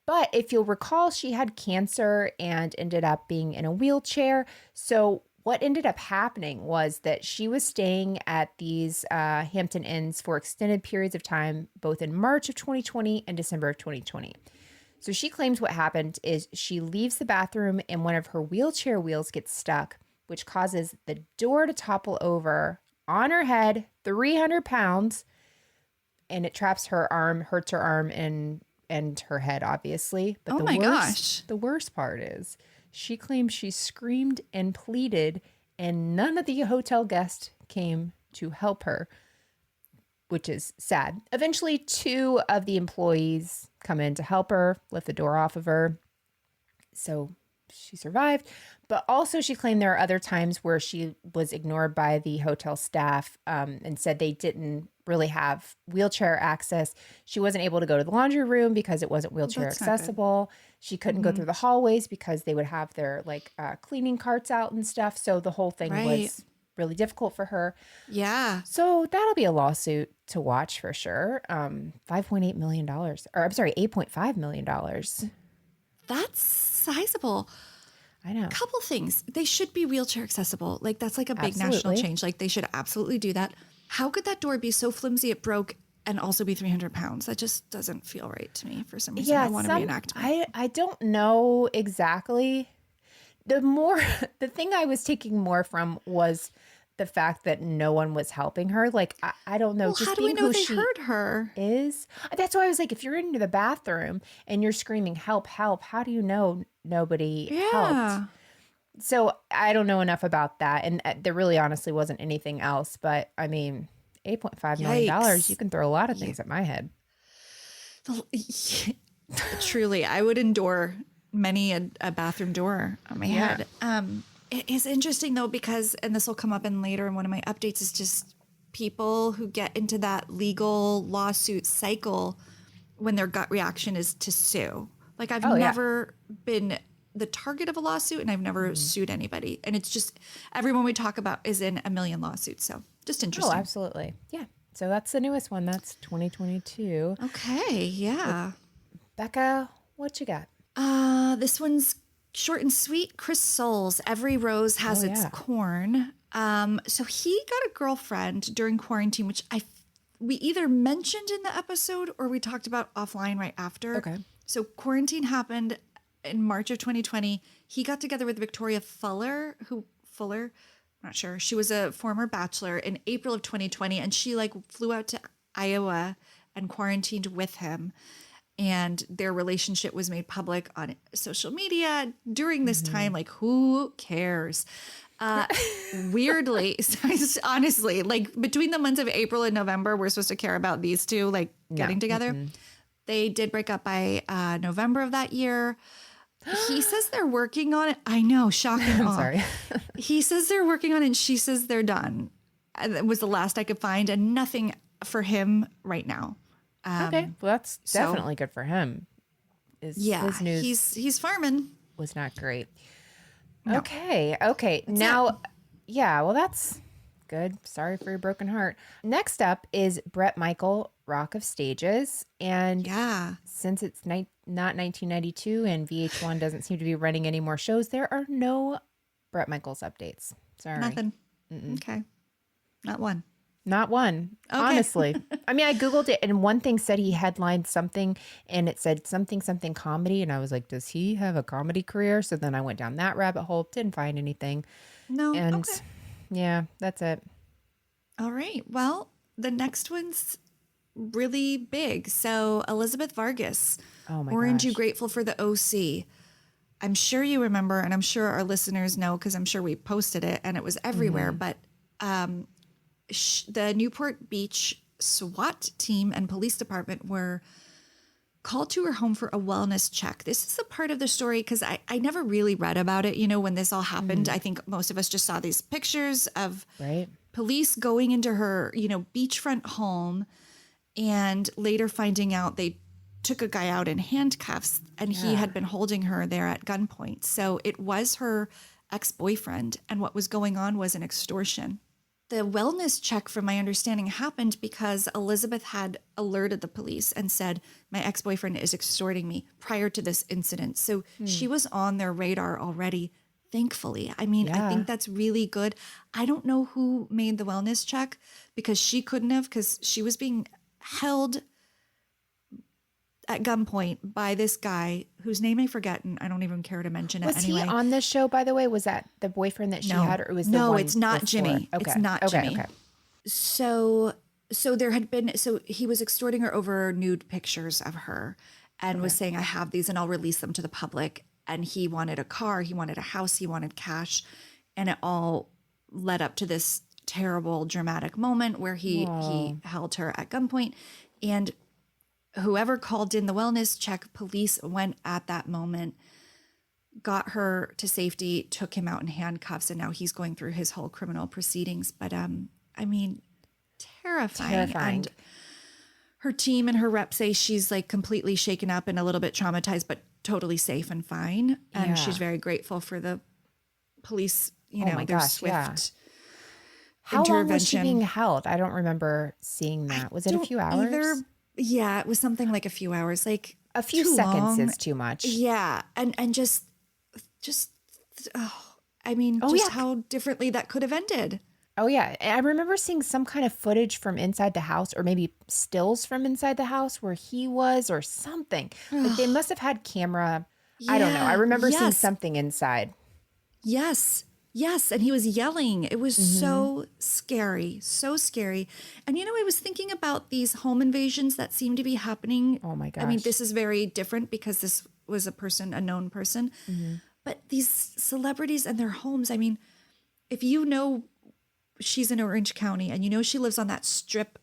But if you'll recall, she had cancer and ended up being in a wheelchair. So what ended up happening was that she was staying at these Hampton Inns for extended periods of time, both in March of 2020 and December of 2020. So she claims what happened is she leaves the bathroom and one of her wheelchair wheels gets stuck, which causes the door to topple over on her head, 300 pounds, and it traps her arm, hurts her arm and her head, obviously. But the worst part is she claims she screamed and pleaded and none of the hotel guests came to help her, which is sad. Eventually, 2 of the employees come in to help her, lift the door off of her. So she survived. But also she claimed there are other times where she was ignored by the hotel staff and said they didn't really have wheelchair access. She wasn't able to go to the laundry room because it wasn't wheelchair accessible. She couldn't go through the hallways because they would have their cleaning carts out and stuff. So the whole thing was really difficult for her. Yeah. So that'll be a lawsuit to watch for sure. $5.8 million, or I'm sorry, $8.5 million. That's sizable. I know. Couple things. They should be wheelchair accessible. That's a big national change. They should absolutely do that. How could that door be so flimsy it broke and also be 300 pounds? That just doesn't feel right to me for some reason. I want to reenact it. I don't know exactly. The thing I was taking more from was the fact that no one was helping her. I don't know. Well, just how do we know they heard her? That's why I was like, if you're into the bathroom and you're screaming, help, help, how do you know nobody helped? So I don't know enough about that. And there really honestly wasn't anything else. But I mean, $8.5 million, you can throw a lot of things at my head. Truly, I would endure many a bathroom door on my head. It is interesting though, because, and this will come up in later in one of my updates, is just people who get into that legal lawsuit cycle when their gut reaction is to sue. I've never been the target of a lawsuit and I've never sued anybody. And it's just, everyone we talk about is in a million lawsuits. So just interesting. Oh, absolutely. Yeah. So that's the newest one. That's 2022. Okay. Yeah. Becca, what you got? This one's short and sweet. Chris Soules, Every Rose Has Its Corn. So he got a girlfriend during quarantine, which we either mentioned in the episode or we talked about offline right after. Okay. So quarantine happened in March of 2020. He got together with Victoria Fuller, I'm not sure. She was a former bachelor in April of 2020, and she flew out to Iowa and quarantined with him. And their relationship was made public on social media during this time. Who cares? Weirdly, honestly, between the months of April and November, we're supposed to care about these two getting together. They did break up by November of that year. He says they're working on it. I know, shock and awe. Sorry. He says they're working on it, and she says they're done. And it was the last I could find, and nothing for him right now. Okay, well, that's definitely good for him. His news he's farming. was not great. No. Okay. Now, well, that's good. Sorry for your broken heart. Next up is Bret Michael, Rock of Stages. And since it's not 1992 and VH1 doesn't seem to be running any more shows, there are no Bret Michaels updates. Sorry. Nothing. Okay. Not one. Not one, Okay. honestly. I mean, I Googled it and one thing said he headlined something and it said something comedy. And I was like, does he have a comedy career? So then I went down that rabbit hole, didn't find anything. No. And yeah, that's it. All right. Well, the next one's really big. So Elizabeth Vargas. Oh my Orange gosh. You Grateful for the OC. I'm sure you remember, and I'm sure our listeners know because I'm sure we posted it and it was everywhere. But the Newport Beach SWAT team and police department were called to her home for a wellness check. This is a part of the story because I never really read about it. You know, when this all happened, I think most of us just saw these pictures of police going into her, beachfront home and later finding out they took a guy out in handcuffs and he had been holding her there at gunpoint. So it was her ex-boyfriend. And what was going on was an extortion. The wellness check, from my understanding, happened because Elizabeth had alerted the police and said, my ex-boyfriend is extorting me prior to this incident. So she was on their radar already, thankfully. I mean, I think that's really good. I don't know who made the wellness check because she couldn't have, because she was being held at gunpoint by this guy whose name I forget, and I don't even care to mention it anyway. Was he on this show, by the way? Was that the boyfriend that she had, or was the one it's not before? Jimmy. Okay. It's not Jimmy. Okay. So there had been, so he was extorting her over nude pictures of her and was saying, I have these and I'll release them to the public. And he wanted a car, he wanted a house, he wanted cash. And it all led up to this terrible, dramatic moment where he held her at gunpoint. And whoever called in the wellness check, police went at that moment, got her to safety, took him out in handcuffs, and now he's going through his whole criminal proceedings. But I mean, terrifying. And her team and her rep say she's like completely shaken up and a little bit traumatized, but totally safe and fine. And she's very grateful for the police, their swift How long was she intervention. being held? I don't remember seeing that. Was it a few hours? Yeah, it was something like a few hours, like A few too seconds long. is too much. Yeah, and just how differently that could have ended. Oh, yeah. And I remember seeing some kind of footage from inside the house, or maybe stills from inside the house where he was, or something. Like they must have had camera. I don't know. I remember seeing something inside. Yes, and he was yelling. It was so scary, so scary. And I was thinking about these home invasions that seem to be happening. Oh my gosh. I mean, this is very different because this was a known person. But these celebrities and their homes, I mean, if she's in Orange County and she lives on that strip,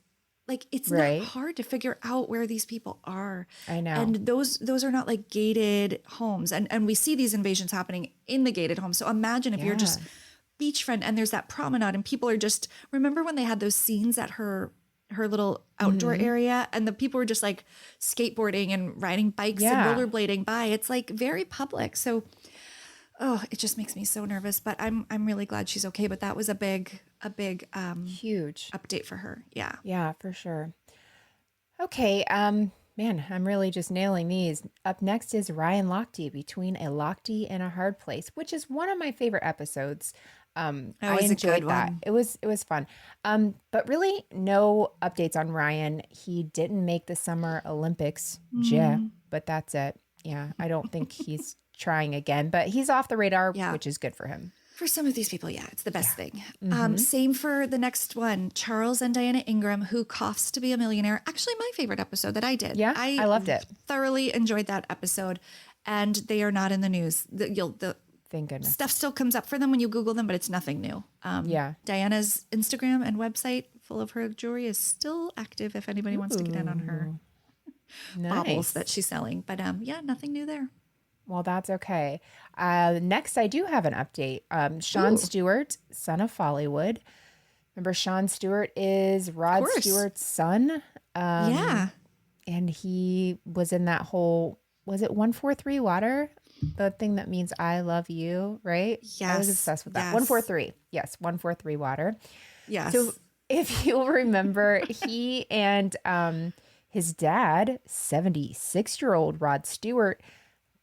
like it's not hard to figure out where these people are. I know. And those are not like gated homes. And we see these invasions happening in the gated homes. So imagine if you're just beachfront and there's that promenade and people are just, remember when they had those scenes at her little outdoor area and the people were just like skateboarding and riding bikes and rollerblading by. It's like very public. So it just makes me so nervous, but I'm really glad she's okay. But that was a big huge update for her. Yeah. Yeah, for sure. Okay. Man, I'm really just nailing these. Up next is Ryan Lochte, Between a Lochte and a Hard Place, which is one of my favorite episodes. I enjoyed that. It was fun. But really no updates on Ryan. He didn't make the Summer Olympics. But that's it. Yeah. I don't think he's trying again, but he's off the radar, which is good for him. For some of these people, it's the best thing. Same for the next one, Charles and Diana Ingram, Who Coughs to Be a Millionaire. Actually, my favorite episode that I did. Yeah, I loved it. Thoroughly enjoyed that episode, and they are not in the news. Thank goodness. Stuff still comes up for them when you Google them, but it's nothing new. Diana's Instagram and website full of her jewelry is still active if anybody wants to get in on her baubles that she's selling. But nothing new there. Well, that's okay. Next, I do have an update. Sean Stewart, son of Follywood. Remember, Sean Stewart is Rod Stewart's son. Yeah. And he was in that whole, was it 143 Water? The thing that means I love you, right? Yes. I was obsessed with that. Yes. 143. Yes, 143 Water. Yes. So if you'll remember, he and his dad, 76-year-old Rod Stewart,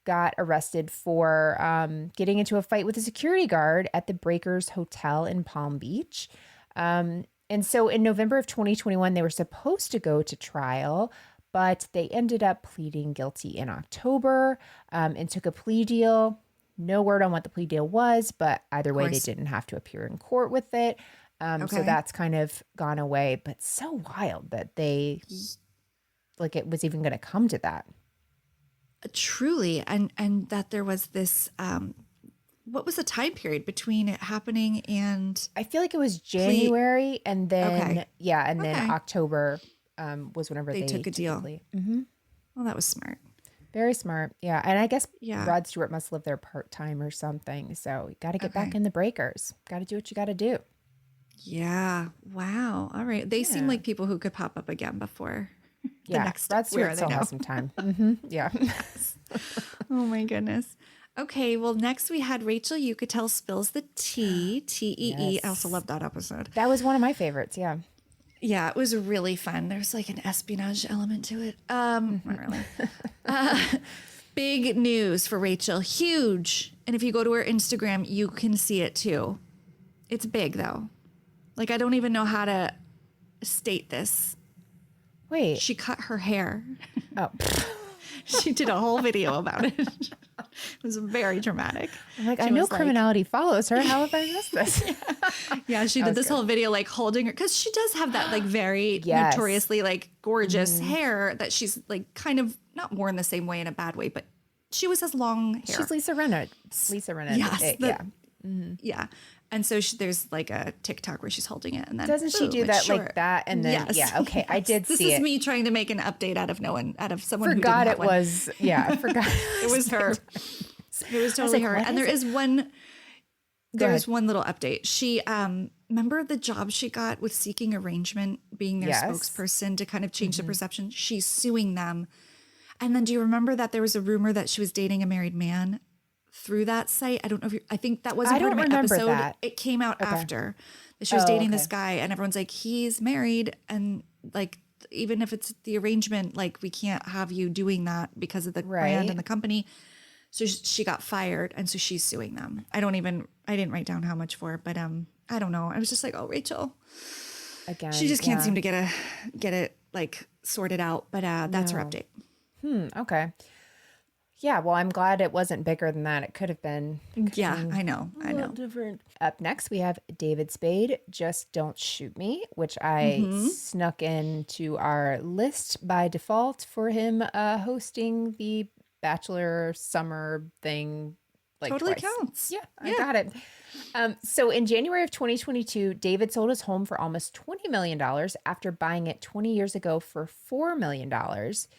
got arrested for getting into a fight with a security guard at the Breakers Hotel in Palm Beach. And so in November of 2021, they were supposed to go to trial, but they ended up pleading guilty in October and took a plea deal. No word on what the plea deal was, but either way, they didn't have to appear in court with it. So that's kind of gone away, but so wild that they, like, it was even going to come to that. Truly. And that there was this, what was the time period between it happening and? I feel like it was January and then, then October was whenever they took a deal. Mm-hmm. Well, that was smart. Very smart. Yeah. And I guess Rod Stewart must live there part-time or something. So you got to get back in the Breakers. Got to do what you got to do. Yeah. Wow. All right. They seem like people who could pop up again before the next Rod Stewart still has some time. Mm-hmm. Yeah. Oh my goodness. Okay. Well, next we had Rachel Yucatel spills the tea. Tee. Yes. I also love that episode. That was one of my favorites. Yeah. Yeah, it was really fun. There's like an espionage element to it. Not really. Big news for Rachel. Huge. And if you go to her Instagram, you can see it too. It's big though. Like, I don't even know how to state this. Wait. She cut her hair. Oh. She did a whole video about it. It was very dramatic. I'm like, I know criminality follows her. How have I missed this? Yeah, she did this whole video like holding her, because she does have that like very notoriously like gorgeous hair that she's like kind of not worn the same way in a bad way, but she always has long hair. She's Lisa Rinna. Lisa Rinna. Yes. Yeah. And so there's like a TikTok where she's holding it, and then doesn't she do that like that? And then I did see it. This is me trying to make an update out of someone forgot who it was. Yeah, I forgot it was her. It was totally her. And there is one. There's one little update. She remember the job she got with Seeking Arrangement, being their spokesperson to kind of change the perception. She's suing them. And then do you remember that there was a rumor that she was dating a married man through that site? I don't know if I think that wasn't part of my episode. That. It came out after that she was dating this guy, and everyone's like, he's married, and like even if it's the arrangement, like we can't have you doing that because of the brand and the company. So she got fired, and so she's suing them. I didn't write down how much for, but I don't know. I was just like, oh, Rachel. Again, she just can't seem to get it like sorted out. But that's her update. Okay. Yeah, well, I'm glad it wasn't bigger than that. It could have been. I know. Different. Up next, we have David Spade, Just Don't Shoot Me, which I snuck into our list by default for him hosting the Bachelor summer thing. Like totally twice. Counts. Yeah, I got it. So in January of 2022, David sold his home for almost $20 million after buying it 20 years ago for $4 million.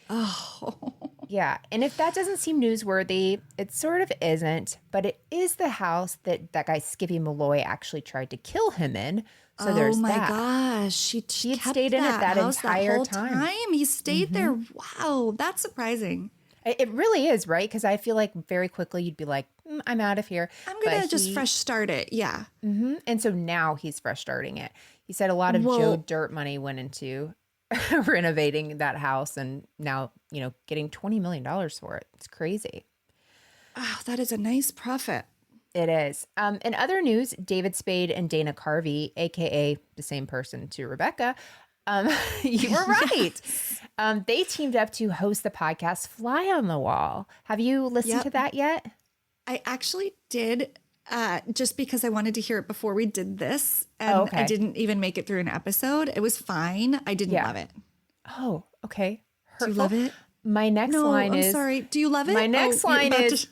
Oh. Yeah. And if that doesn't seem newsworthy, it sort of isn't, but it is the house that guy Skippy Malloy actually tried to kill him in. So there's that. Oh my gosh. He had stayed in it that entire time. He stayed there. Wow. That's surprising. It really is, right? Because I feel like very quickly you'd be like, I'm out of here. I'm going to just fresh start it. Yeah. Mm-hmm. And so now he's fresh starting it. He said a lot of Joe Dirt money went into renovating that house, and now, getting $20 million for it. It's crazy. Oh, that is a nice profit. It is. In other news, David Spade and Dana Carvey, a.k.a. the same person to Rebekah, you were right. They teamed up to host the podcast Fly on the Wall. Have you listened to that yet? I actually did, just because I wanted to hear it before we did this. And I didn't even make it through an episode. It was fine. I didn't love it. Oh, okay. Do you love it? My next line is... I'm sorry. Do you love it? My next line is...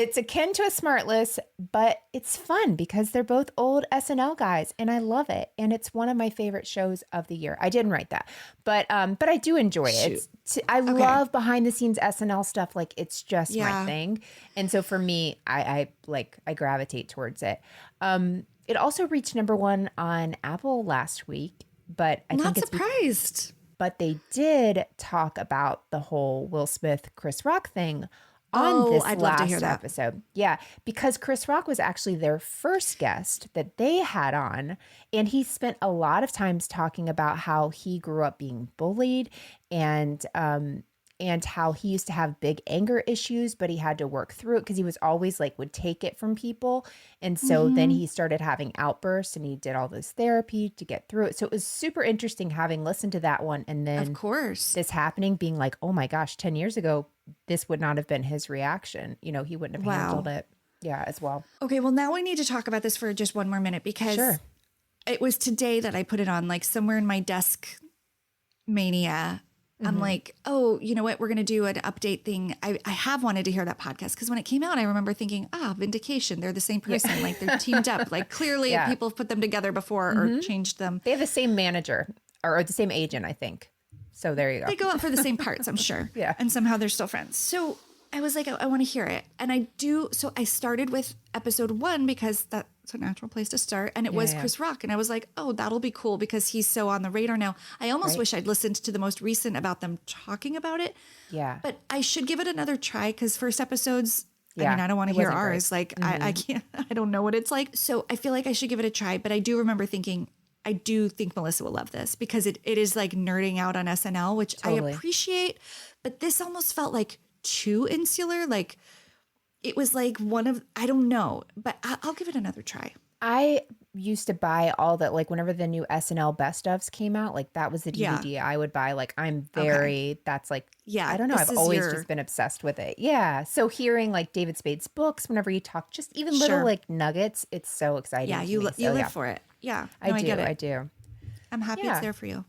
It's akin to a Smartless, but it's fun because they're both old SNL guys, and I love it. And it's one of my favorite shows of the year. I didn't write that, but I do enjoy it. I love behind the scenes SNL stuff. Like it's just my thing. And so for me, I gravitate towards it. It also reached #1 on Apple last week, but I think it's surprised. But they did talk about the whole Will Smith, Chris Rock thing on this I'd last love to hear that. episode. Yeah, because Chris Rock was actually their first guest that they had on, and he spent a lot of times talking about how he grew up being bullied and how he used to have big anger issues, but he had to work through it because he was always like would take it from people. And so then he started having outbursts and he did all this therapy to get through it. So it was super interesting having listened to that one. And then of course this happening, being like, oh my gosh, 10 years ago, this would not have been his reaction. You know, he wouldn't have handled it. Yeah, as well. Okay, well, now we need to talk about this for just one more minute because it was today that I put it on, like somewhere in my desk mania. I'm like, oh, you know what? We're going to do an update thing. I have wanted to hear that podcast because when it came out, I remember thinking, Vindication. They're the same person. Like they're teamed up. Like clearly people have put them together before or changed them. They have the same manager or the same agent, I think. So there you go. They go out for the same parts, I'm sure. Yeah. And somehow they're still friends. So I was like, I want to hear it. And I do. So I started with episode 1 because that's a natural place to start. And it was Chris Rock. And I was like, oh, that'll be cool because he's so on the radar now. I almost wish I'd listened to the most recent about them talking about it. Yeah. But I should give it another try because first episodes, I mean, I don't want to hear ours. Great. Like I can't, I don't know what it's like. So I feel like I should give it a try. But I do remember thinking, I do think Melissa will love this because it is like nerding out on SNL, which I appreciate. But this almost felt like too insular. Like it was like one of, I don't know, but I'll give it another try. I used to buy all that, like whenever the new SNL best ofs came out, like that was the DVD I would buy. Like I'm very, that's like, I don't know. I've always just been obsessed with it. Yeah. So hearing like David Spade's books, whenever you talk, just even little like nuggets, it's so exciting. Yeah. You live for it. Yeah. No, I get it. I do. I'm happy it's there for you.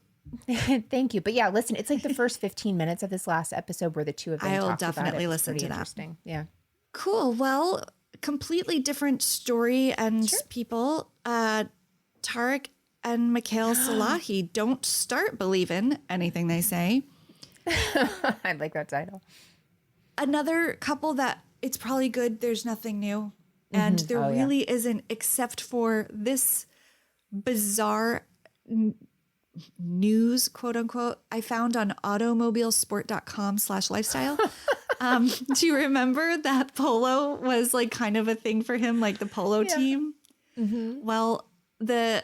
Thank you. But yeah, listen, it's like the first 15 minutes of this last episode where the two of them I'll talked definitely about it. listen to that. Interesting. Yeah. Cool. Well, completely different story and people. Tarek and Mikhail Salahi don't start believing anything they say. I like that title. Another couple that it's probably good. There's nothing new. And there really isn't, except for this bizarre news, quote unquote, I found on automobilesport.com/lifestyle. Do you remember that polo was like kind of a thing for him, like the polo team? Well, I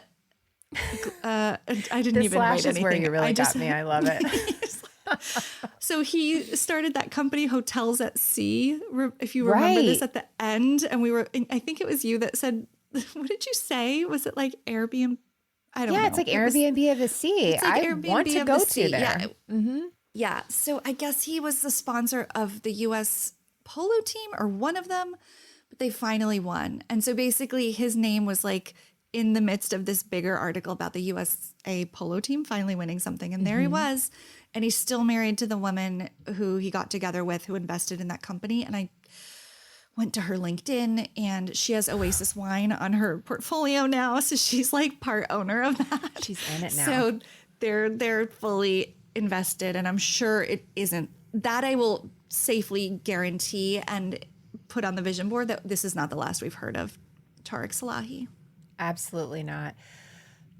didn't even write anything. Is where you really got me. I love it. So he started that company, Hotels at Sea, if you remember this at the end. And I think it was you that said, what did you say? Was it like Airbnb? I don't know. Yeah, it's like Airbnb of the Sea. It's like Airbnb want to of go the to sea. there. Yeah. Yeah. So I guess he was the sponsor of the U.S. polo team or one of them, but they finally won. And so basically his name was like in the midst of this bigger article about the USA polo team finally winning something. And there he was. And he's still married to the woman who he got together with, who invested in that company. And I went to her LinkedIn and she has Oasis wine on her portfolio now. So she's like part owner of that. She's in it now. So they're fully invested. And I'm sure it isn't that. I will safely guarantee and put on the vision board that this is not the last we've heard of Tarek Salahi. Absolutely not.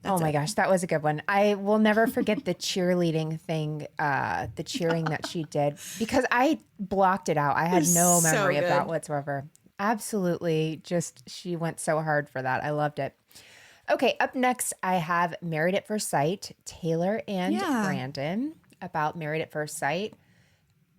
Oh my gosh, that was a good one. I will never forget the cheerleading thing, the cheering that she did, because I blocked it out. I had no memory of that whatsoever. Absolutely. Just, she went so hard for that. I loved it. Okay, up next, I have Married at First Sight, Taylor and Brandon, about Married at First Sight.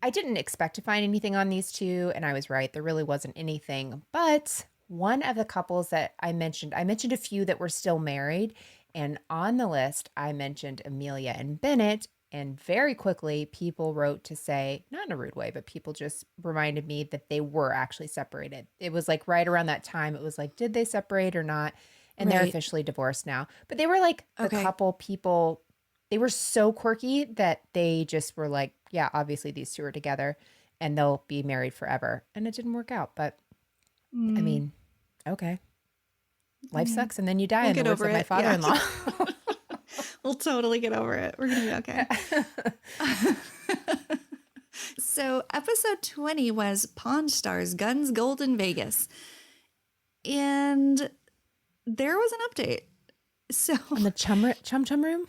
I didn't expect to find anything on these two, and I was right. There really wasn't anything. But one of the couples that I mentioned a few that were still married. And on the list, I mentioned Amelia and Bennett. And very quickly, people wrote to say, not in a rude way, but people just reminded me that they were actually separated. It was like right around that time. It was like, did they separate or not? And they're officially divorced now. But they were like the couple people, they were so quirky that they just were like, yeah, obviously these two are together and they'll be married forever. And it didn't work out. But I mean, okay. Life sucks and then you die We'll in the get words over of my it. father-in-law. We'll totally get over it. We're going to be okay. So episode 20 was Pawn Stars, Guns, Gold in Vegas. And there was an update. So On the chum room?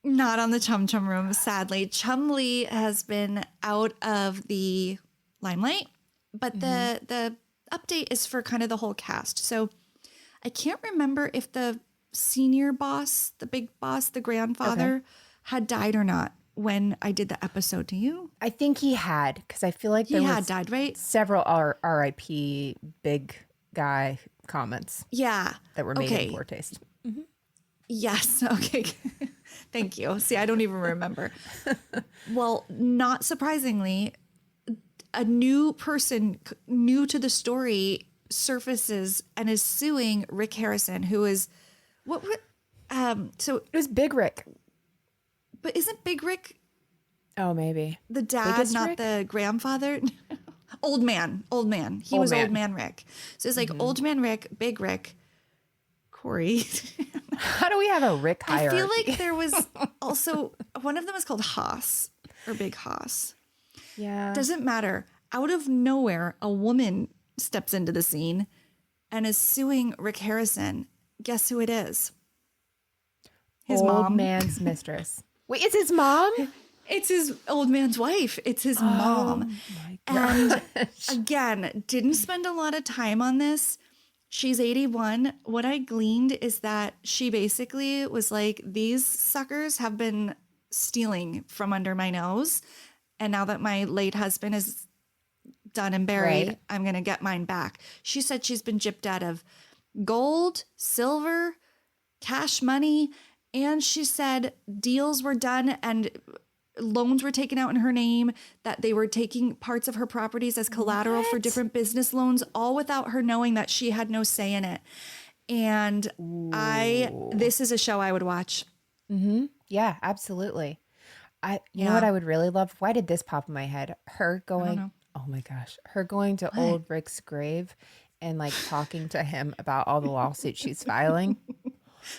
not on the Chum Chum Room, sadly. Chumley has been out of the limelight, but the update is for kind of the whole cast. So I can't remember if the senior boss, the big boss, the grandfather, had died or not when I did the episode. Do you? I think he had, because I feel like He there had was died, right? several RIP big guy comments Yeah. that were made in poor taste. Yes. Okay. Thank you. See, I don't even remember. Well, not surprisingly, a new person new to the story surfaces and is suing Rick Harrison, who is so It was Big Rick. but isn't Big Rick Oh, maybe. the dad, Biggest not Rick? the grandfather? Old man. He Old was man. Old Man Rick. So it's like Old Man Rick, Big Rick, Corey. How do we have a Rick hierarchy? I feel like there was also one of them is called Haas or Big Haas. yeah. Doesn't matter. Out of nowhere, a woman steps into the scene and is suing Rick Harrison. Guess who it is? His Old mom. man's mistress. Wait, it's his mom? It's his old man's wife. It's his mom. And again, didn't spend a lot of time on this. She's 81. What I gleaned is that she basically was like, these suckers have been stealing from under my nose. And now that my late husband is done and buried, Right. I'm going to get mine back. She said she's been gypped out of gold, silver, cash money. And she said deals were done and loans were taken out in her name, that they were taking parts of her properties as collateral for different business loans, all without her knowing that she had no say in it. And this is a show I would watch. Yeah, absolutely. You know Yeah. what I would really love? Why did this pop in my head? Her going, know. oh my gosh, her going to old Rick's grave and like talking to him about all the lawsuits she's filing.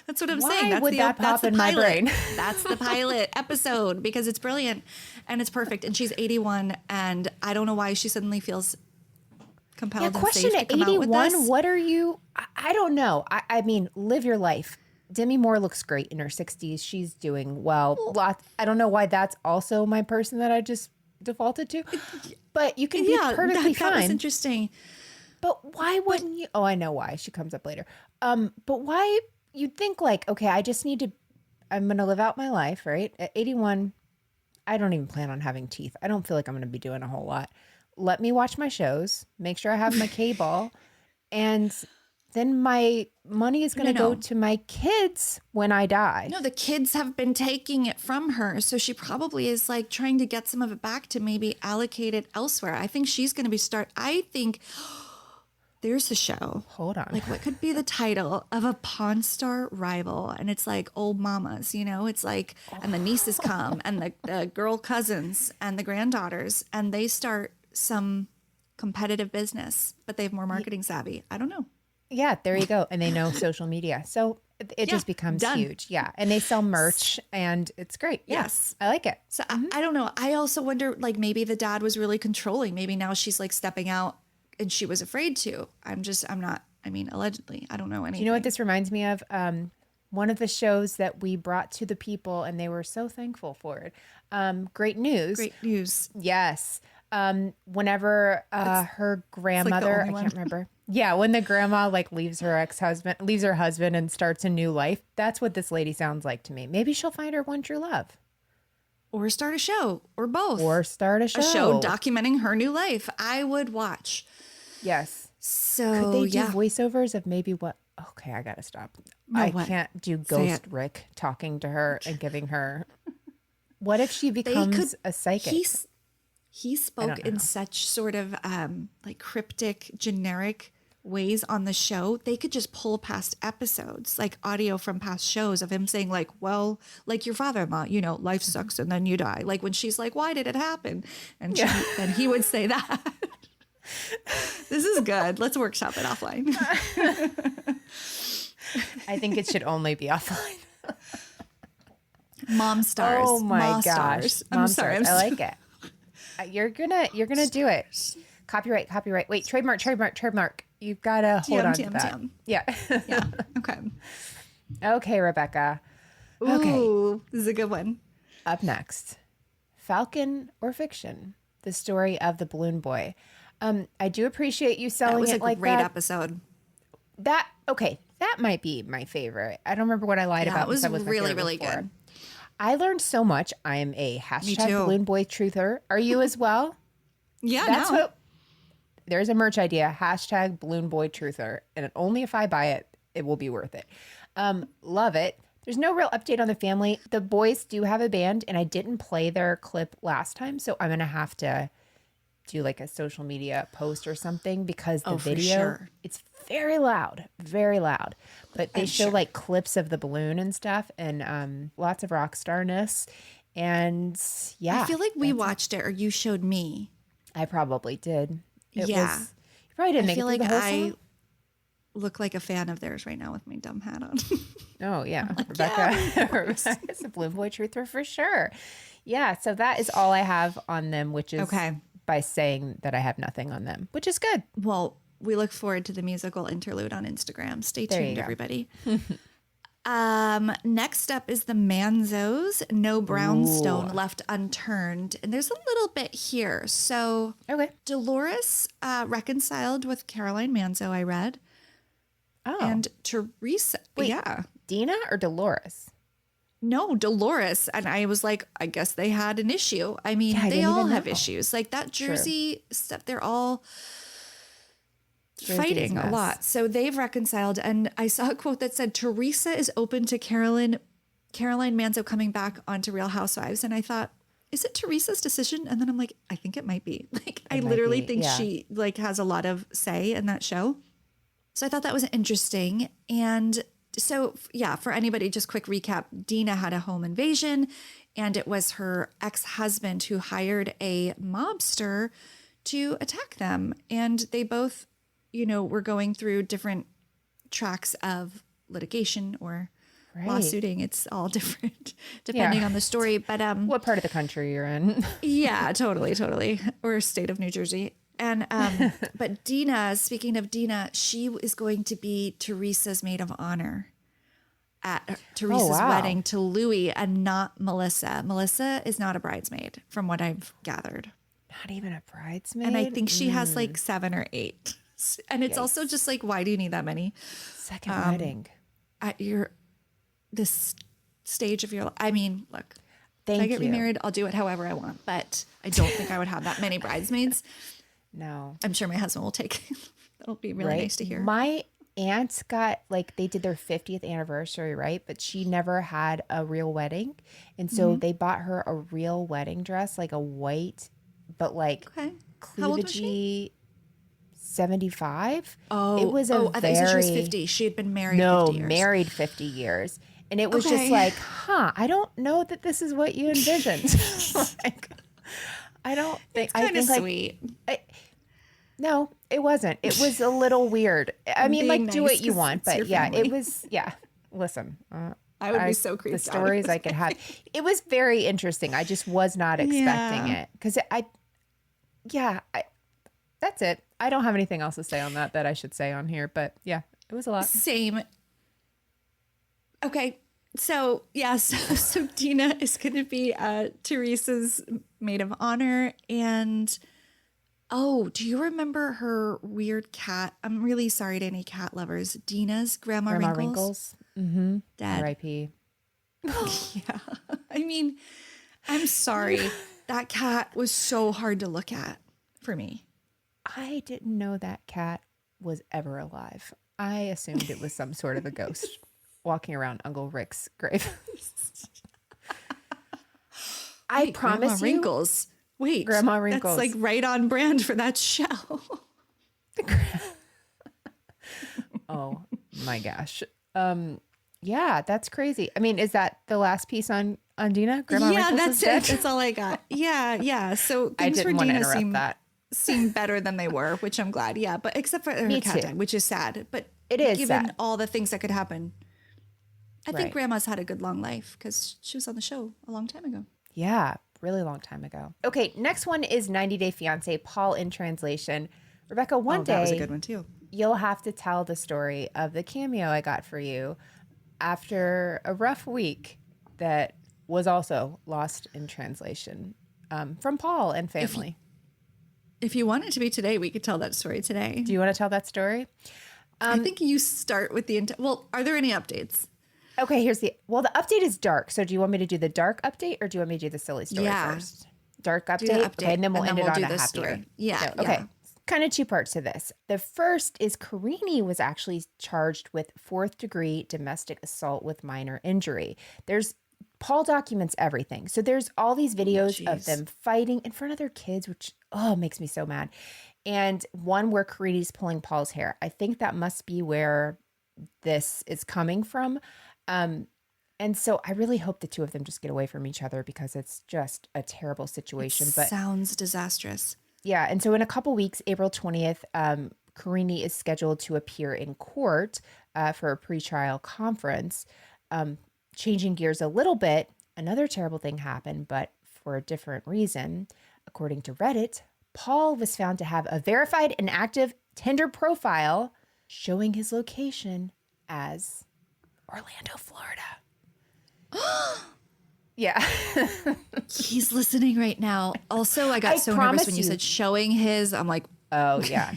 That's what I'm Why saying. That's would that pop in my pilot. brain? That's the pilot episode because it's brilliant and it's perfect. And she's 81, and I don't know why she suddenly feels compelled Yeah, and question safe to at come out with 81, this. what are you? I don't know. I mean, live your life. Demi Moore looks great in her 60s. She's doing well. I don't know why that's also my person that I just defaulted to. But you can be perfectly that was fine. interesting. But why wouldn't you? Oh, I know why. She comes up later. But why you'd think like, okay, I'm going to live out my life, right? At 81, I don't even plan on having teeth. I don't feel like I'm going to be doing a whole lot. Let me watch my shows, make sure I have my cable, and then my money is going to go to my kids when I die. No, the kids have been taking it from her. So she probably is like trying to get some of it back to maybe allocate it elsewhere. I think she's going to be I think there's a show. Hold on. Like, what could be the title of a Pawn Star rival? And it's like old mamas, it's like, and the nieces come and the girl cousins and the granddaughters, and they start some competitive business, but they have more marketing savvy. I don't know. Yeah, there you go. And they know social media. So it just becomes done. huge. Yeah. And they sell merch and it's great. Yeah, Yes. I like it. So I don't know. I also wonder, like, maybe the dad was really controlling. Maybe now she's like stepping out and she was afraid to. I'm not, allegedly. I don't know anything. You know what this reminds me of? One of the shows that we brought to the people and they were so thankful for it. Great News. Great news. Yes. Whenever her grandmother, only I one. can't remember. Yeah, when the grandma like leaves her husband and starts a new life. That's what this lady sounds like to me. Maybe she'll find her one true love. Or start a show, or both. Or start a show. A show documenting her new life. I would watch. Yes. So, Could they do yeah. voiceovers of maybe what? Okay, I gotta stop. I what? can't do Say Ghost it. Rick talking to her and giving her. What if she becomes a psychic? He spoke in such sort of like cryptic, generic ways on the show. They could just pull past episodes, like audio from past shows of him saying like, well, like your father-in-law, life sucks and then you die. Like when she's like, why did it happen? And then he would say that. This is good. Let's workshop it offline. I think it should only be offline. Mom stars. Oh my Ma gosh. stars. I'm Mom sorry. stars. I like it. You're gonna do it. Copyright. Wait, trademark. You've got to hold on to that. Yeah. Yeah. Okay. Okay, Rebekah. Ooh, this is a good one. Up next, Falcon or Fiction, the story of the balloon boy. I do appreciate you selling it like that. That was a great episode. That might be my favorite. I don't remember what I lied about. It was my really, favorite really before. good. I learned so much. I am a hashtag too. balloon boy truther. Are you as well? Yeah, That's no. what. There's a merch idea, hashtag balloon boy truther. And only if I buy it, it will be worth it. Love it. There's no real update on the family. The boys do have a band, and I didn't play their clip last time, so I'm going to have to do like a social media post or something because the video, it's very loud. But they show like clips of the balloon and stuff and lots of rock starness. And yeah. I feel like we watched it or you showed me. I probably did. Yeah. You probably didn't I make feel it through like the whole I song. look like a fan of theirs right now with my dumb hat on. Oh, yeah. Rebekah's a balloon boy truther for sure. Yeah. So that is all I have on them, which is by saying that I have nothing on them, which is good. Well, we look forward to the musical interlude on Instagram. Stay tuned, everybody. Next up is the Manzos, No Brownstone Left Unturned. And there's a little bit here. So Dolores reconciled with Caroline Manzo, I read. Oh. And Teresa. Wait, yeah. Dina or Dolores? No, Dolores. And I was like, I guess they had an issue. I mean, they all have issues. Like that Jersey stuff, they're all fighting a lot. So they've reconciled. And I saw a quote that said, Teresa is open to Caroline Manzo coming back onto Real Housewives. And I thought, is it Teresa's decision? And then I'm like, I think it might be. Like, I literally think she like has a lot of say in that show. So I thought that was interesting. And so, yeah, for anybody, just quick recap, Dina had a home invasion and it was her ex-husband who hired a mobster to attack them. And they both, were going through different tracks of litigation or lawsuiting. It's all different depending on the story. But what part of the country you're in? Yeah, totally. Or state of New Jersey. And but Dina, speaking of Dina, she is going to be Teresa's maid of honor at Teresa's wedding to Louis and not Melissa. Melissa is not a bridesmaid from what I've gathered. Not even a bridesmaid? And I think she has like 7 or 8. And it's also just like, why do you need that many? Second wedding. At this stage of your life. I mean, look, if I get remarried, I'll do it however I want. But I don't think I would have that many bridesmaids. No. I'm sure my husband will take. That'll be really nice to hear. My aunt got, they did their 50th anniversary, right? But she never had a real wedding. And so they bought her a real wedding dress, like a white, but cleavagey 75. Oh, it was I thought you said she was 50. She had been married 50 years. Married 50 years. And it was just like, I don't know that this is what you envisioned. I don't think. It's kind of sweet. No, it wasn't. It was a little weird. I mean, do what you want, but it was. Yeah, listen. I would be so creeped out. The stories I could have. It was very interesting. I just was not expecting it because that's it. I don't have anything else to say on that I should say on here, but yeah, it was a lot. Same. Okay. So, so Dina is going to be Teresa's maid of honor. And, do you remember her weird cat? I'm really sorry to any cat lovers. Dina's Grandma Wrinkles. Mm-hmm. Dead. R.I.P. Yeah. I mean, I'm sorry. That cat was so hard to look at for me. I didn't know that cat was ever alive. I assumed it was some sort of a ghost walking around Uncle Rick's grave. I promise Grandma Wrinkles. Wait, Grandma Wrinkles. That's like right on brand for that show. Oh my gosh. Yeah, that's crazy. I mean, is that the last piece on Dina? Grandma Wrinkles that's is dead? it. That's all I got. Yeah. So I things didn't for want to Dina interrupt seem that. seem better than they were, which I'm glad. Yeah, but except for her cat died, which is sad. But it is given sad. all the things that could happen. I think Grandma's had a good long life because she was on the show a long time ago. Yeah, really long time ago. Okay, next one is 90 Day Fiancé, Paul in translation. Rebekah, one day that was a good one too. You'll have to tell the story of the cameo I got for you after a rough week that was also lost in translation from Paul and family. If you want it to be today, we could tell that story today. Do you want to tell that story? I think you start with the well, are there any updates? Okay, the update is dark. So do you want me to do the dark update or do you want me to do the silly story first? Dark update? Do the update. Okay, and then we'll end it on a happier. Story. Yeah. So, okay. Kind of two parts to this. The first is Carini was actually charged with 4th-degree domestic assault with minor injury. Paul documents everything. So there's all these videos of them fighting in front of their kids, which makes me so mad. And one where Carini's pulling Paul's hair. I think that must be where this is coming from. And so I really hope the two of them just get away from each other because it's just a terrible situation. But sounds disastrous. Yeah. And so in a couple weeks, April 20th, Carini is scheduled to appear in court for a pretrial conference. Changing gears a little bit, another terrible thing happened, but for a different reason. According to Reddit, Paul was found to have a verified and active Tinder profile showing his location as Orlando, Florida. Yeah. He's listening right now. Also, I got so nervous when you said showing his. I'm like, oh, yeah.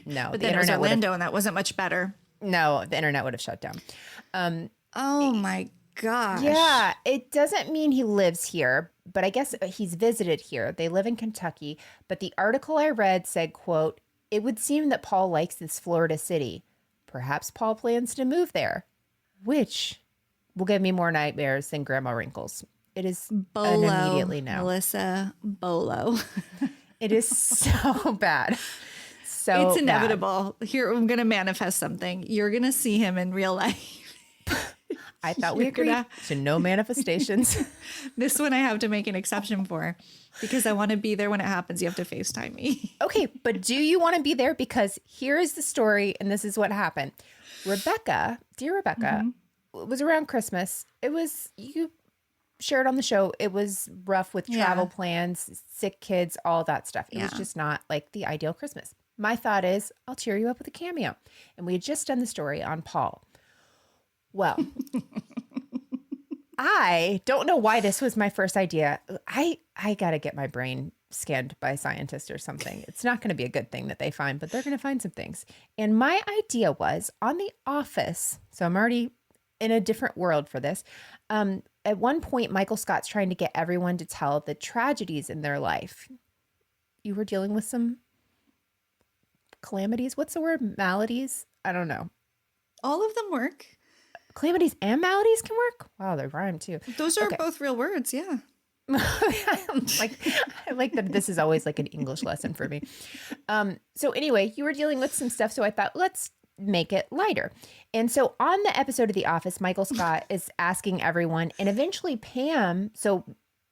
No. But then it was Orlando, and that wasn't much better. No, the internet would have shut down. Oh, my gosh. Yeah. It doesn't mean he lives here, but I guess he's visited here. They live in Kentucky. But the article I read said, quote, "It would seem that Paul likes this Florida city. Perhaps Paul plans to move there," which will give me more nightmares than Grandma Wrinkles. It is Bolo, an immediately no. Melissa, Bolo. It is so bad. So it's inevitable. Bad. Here, I'm going to manifest something. You're going to see him in real life. I thought we agreed to no manifestations. This one I have to make an exception for because I want to be there when it happens. You have to FaceTime me. Okay, but do you want to be there? Because here is the story, and this is what happened. Rebekah, dear Rebekah, it was around Christmas. It was, you shared on the show, it was rough with travel plans, sick kids, all that stuff. It was just not like the ideal Christmas. My thought is, I'll cheer you up with a cameo. And we had just done the story on Paul. Well, I don't know why this was my first idea. I got to get my brain scanned by a scientist or something. It's not going to be a good thing that they find, but they're going to find some things. And my idea was on The Office. So I'm already in a different world for this. At one point, Michael Scott's trying to get everyone to tell the tragedies in their life. You were dealing with some calamities. What's the word? Maladies? I don't know. All of them work. Calamities and maladies can work? Wow, they rhyme too. Those are both real words, yeah. I like that this is always like an English lesson for me. So anyway, you were dealing with some stuff, so I thought, let's make it lighter. And so on the episode of The Office, Michael Scott is asking everyone, and eventually Pam, so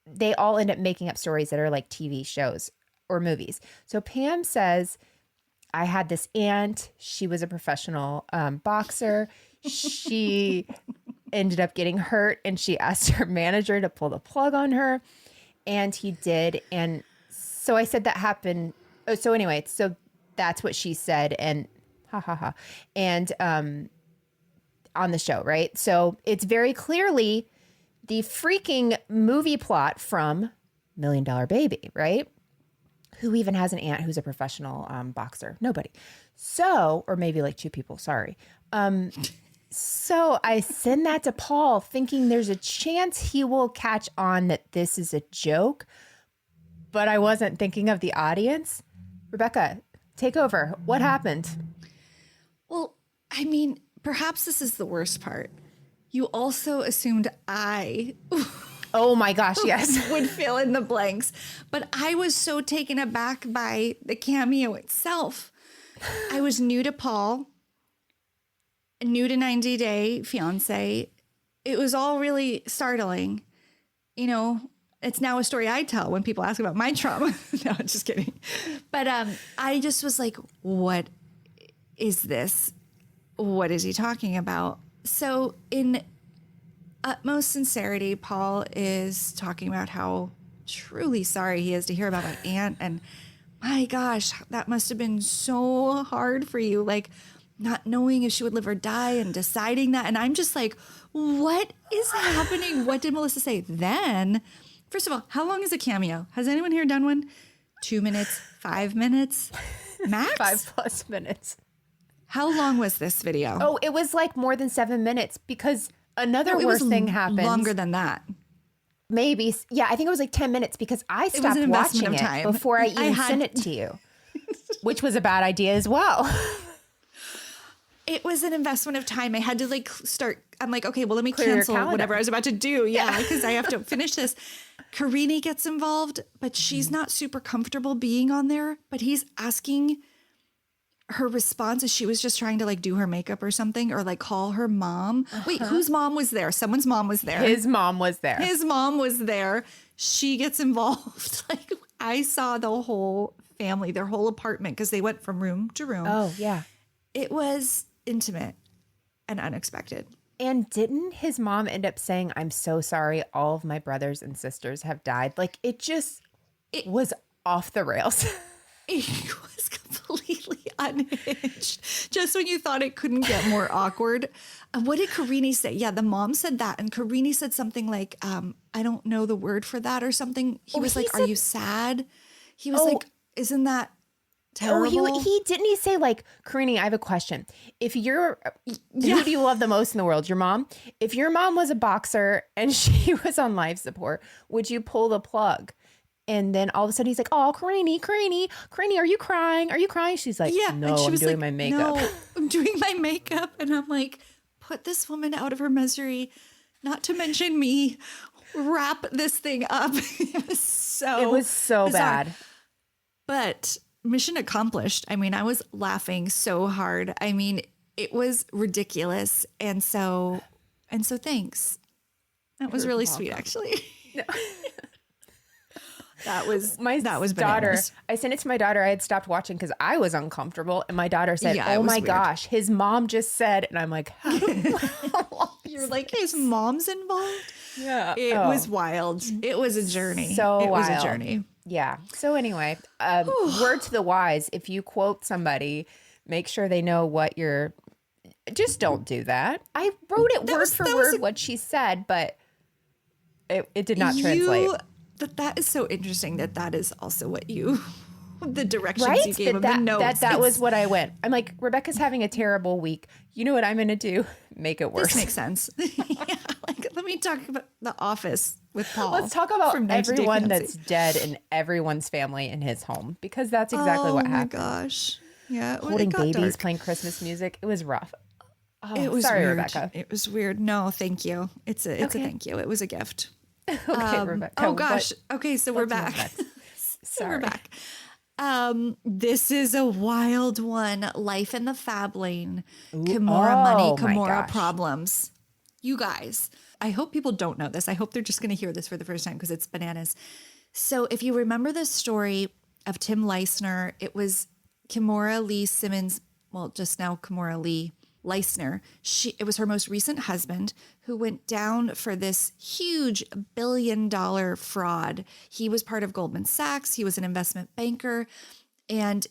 they all end up making up stories that are like TV shows or movies. So Pam says, I had this aunt. She was a professional boxer. She ended up getting hurt, and she asked her manager to pull the plug on her, and he did. And so I said that happened. Oh, so anyway, so that's what she said, and and on the show, right? So it's very clearly the freaking movie plot from $1 Million Baby, right? Who even has an aunt who's a professional boxer? Nobody. So, or maybe like two people, sorry. So I send that to Paul thinking there's a chance he will catch on that this is a joke, but I wasn't thinking of the audience. Rebekah, take over. What happened? Well, I mean, perhaps this is the worst part. You also assumed I... Oh my gosh, yes. would fill in the blanks. But I was so taken aback by the cameo itself. I was new to Paul, new to 90 Day Fiancé. It was all really startling. You know, It's now a story I tell when people ask about my trauma. No, I'm just kidding. But I just was like, what is this? What is he talking about? So in utmost sincerity, Paul is talking about how truly sorry he is to hear about my aunt. And my gosh, that must have been so hard for you. Like not knowing if she would live or die and deciding that. And I'm just like, what is happening? What did Melissa say? Then, first of all, how long is a cameo? Has anyone here done one? 2 minutes, 5 minutes, max? 5+ minutes. How long was this video? Oh, it was like more than 7 minutes because another it worse was thing happened. Longer than that. Maybe. Yeah, I think it was like 10 minutes because I was stopped an investment watching of it time. before I even sent it to you, which was a bad idea as well. It was an investment of time. I had to like start. I'm like, okay, well, let me Clear your cancel calendar. whatever I was about to do. Yeah, because I have to finish this. Karini gets involved, but she's not super comfortable being on there. But he's asking her response as she was just trying to like do her makeup or something or like call her mom. Wait, whose mom was there? Someone's mom was there. His mom was there. His mom was there. She gets involved. Like I saw the whole family, their whole apartment, because they went from room to room. Oh, yeah. It was intimate and unexpected. And didn't his mom end up saying, I'm so sorry, all of my brothers and sisters have died? Like it was off the rails. It was completely unhinged. Just when you thought it couldn't get more awkward. What did Karini say? Yeah, the mom said that. And Karini said something like, I don't know the word for that or something. He was like, are you sad? He was like, isn't that terrible? Oh, he didn't he say like, Karini, I have a question. If you're, who do you love the most in the world? Your mom? If your mom was a boxer and she was on life support, would you pull the plug? And then all of a sudden he's like, oh, Karini, are you crying? Are you crying? She's like, yeah. no, And she I'm was doing like, my makeup. No, I'm doing my makeup. And I'm like, put this woman out of her misery, not to mention me. Wrap this thing up. It was so bizarre. bad. But mission accomplished. I mean, I was laughing so hard. I mean, it was ridiculous. And so thanks. That was really sweet, actually. No. That was daughter. bananas. I sent it to my daughter. I had stopped watching because I was uncomfortable. And my daughter said, Yeah, oh my weird. gosh, his mom just said, and I'm like, You're like, his mom's involved? Yeah. It was wild. It was a journey. It wild. was a journey. Yeah. So anyway, word to the wise, if you quote somebody, make sure they know what you're, just don't do that. I wrote it word for word what she said, but it did not translate. That is so interesting that is also what you, the directions right? you gave him, the notes. That was what I went. I'm like, Rebekah's having a terrible week. You know what I'm going to do? Make it worse. This makes sense. Yeah, like, let me talk about The Office with Paul. Let's talk about from 90 Day everyone Fiancé. that's dead in everyone's family in his home, because that's exactly what happened. Oh my gosh. Yeah. Holding it got babies, dark. playing Christmas music. It was rough. Oh, It was sorry, weird. Rebekah. It was weird. No, thank you. It's a thank you. It was a gift. Okay, Rebekah. Oh gosh. Okay, so we're back. Sorry. We're back. This is a wild one. Life in the Fab Lane. Kimura money, oh my Kimura gosh. problems. You guys, I hope people don't know this. I hope they're just going to hear this for the first time because it's bananas. So if you remember the story of Tim Leisner, it was Kimura Lee Simmons, well, just now Kimura Lee Leisner. It was her most recent husband who went down for this huge $1 billion fraud. He was part of Goldman Sachs. He was an investment banker. And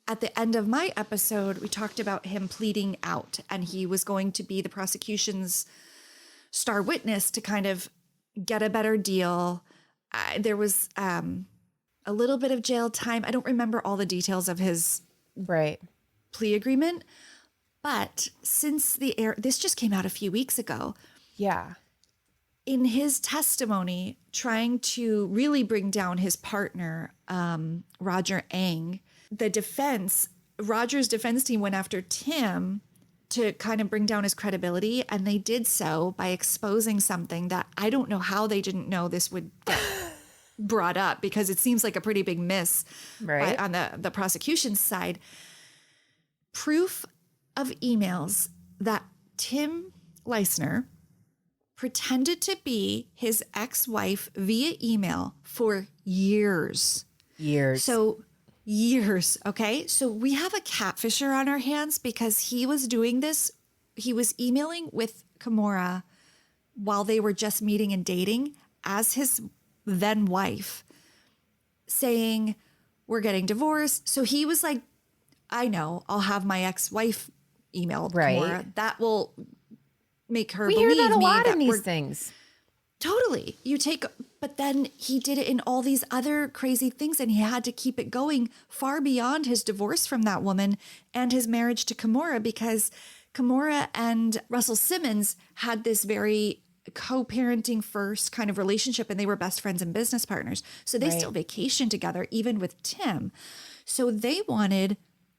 at the end of my episode, we talked about him pleading out, and he was going to be the prosecution's star witness to kind of get a better deal. There was a little bit of jail time. I don't remember all the details of his plea agreement. But since this just came out a few weeks ago. Yeah. In his testimony, trying to really bring down his partner, Roger Ang, Roger's defense team went after Tim to kind of bring down his credibility. And they did so by exposing something that I don't know how they didn't know this would get brought up, because it seems like a pretty big miss on the prosecution side. Proof of emails that Tim Leisner pretended to be his ex-wife via email for years. So years, okay? So we have a catfisher on our hands because he was doing this. He was emailing with Kimora while they were just meeting and dating as his then wife, saying, we're getting divorced. So he was like, I know, I'll have my ex-wife email Kimora. That will make her believe me. We hear that a lot in these things. Totally. But then he did it in all these other crazy things, and he had to keep it going far beyond his divorce from that woman and his marriage to Kimora, because Kimora and Russell Simmons had this very co-parenting first kind of relationship, and they were best friends and business partners. So they still vacationed together, even with Tim. So they wanted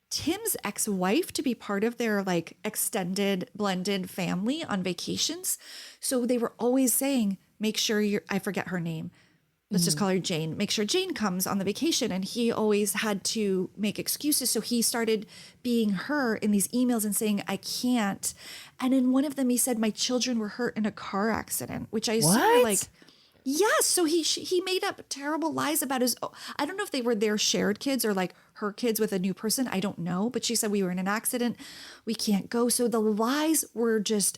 Tim's ex-wife to be part of their like extended blended family on vacations. So they were always saying, make sure I forget her name. Let's just call her Jane. Make sure Jane comes on the vacation. And he always had to make excuses. So he started being her in these emails and saying, I can't. And in one of them, he said, my children were hurt in a car accident, which I assume like, yes. So he made up terrible lies about I don't know if they were their shared kids or like her kids with a new person. I don't know. But she said, we were in an accident. We can't go. So the lies were just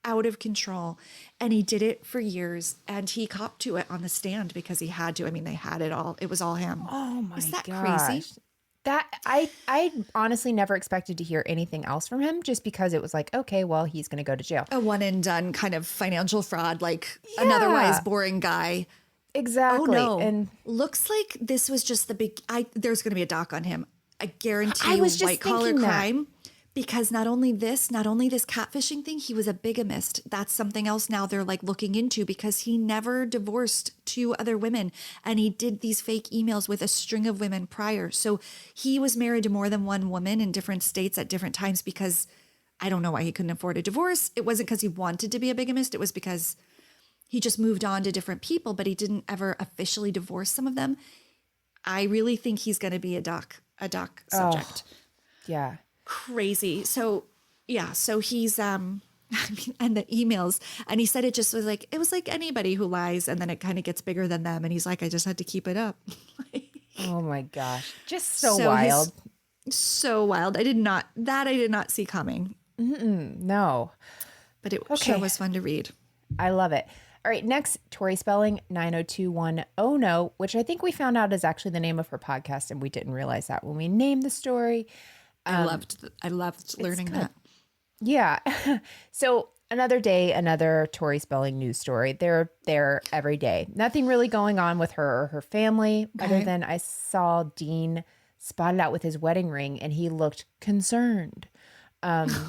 out of control. And he did it for years, and he copped to it on the stand because he had to. I mean, they had it all. It was all him. Oh my gosh. Is that crazy? That I honestly never expected to hear anything else from him, just because it was like, okay, well, he's going to go to jail. A one and done kind of financial fraud, like an otherwise boring guy. Exactly. Oh no. And looks like this was just the big, there's going to be a doc on him. I guarantee I was just white collar thinking that. crime. Because not only this catfishing thing, he was a bigamist. That's something else now they're like looking into, because he never divorced 2 other women, and he did these fake emails with a string of women prior. So he was married to more than one woman in different states at different times, because I don't know why he couldn't afford a divorce. It wasn't because he wanted to be a bigamist. It was because he just moved on to different people, but he didn't ever officially divorce some of them. I really think he's going to be a doc subject. yeah. Crazy. So yeah, so he's I mean, and the emails, and he said it was like anybody who lies, and then it kind of gets bigger than them, and he's like, I just had to keep it up. Oh my gosh, just so wild. So wild. I did not see coming. No, but it sure was fun to read. I love it. All right, next, Tori Spelling, 90210, which I think we found out is actually the name of her podcast, and we didn't realize that when we named the story. I loved learning that. Yeah. So another day, another Tori Spelling news story. They're there every day. Nothing really going on with her or her family, other than I saw Dean spotted out with his wedding ring, and he looked concerned. And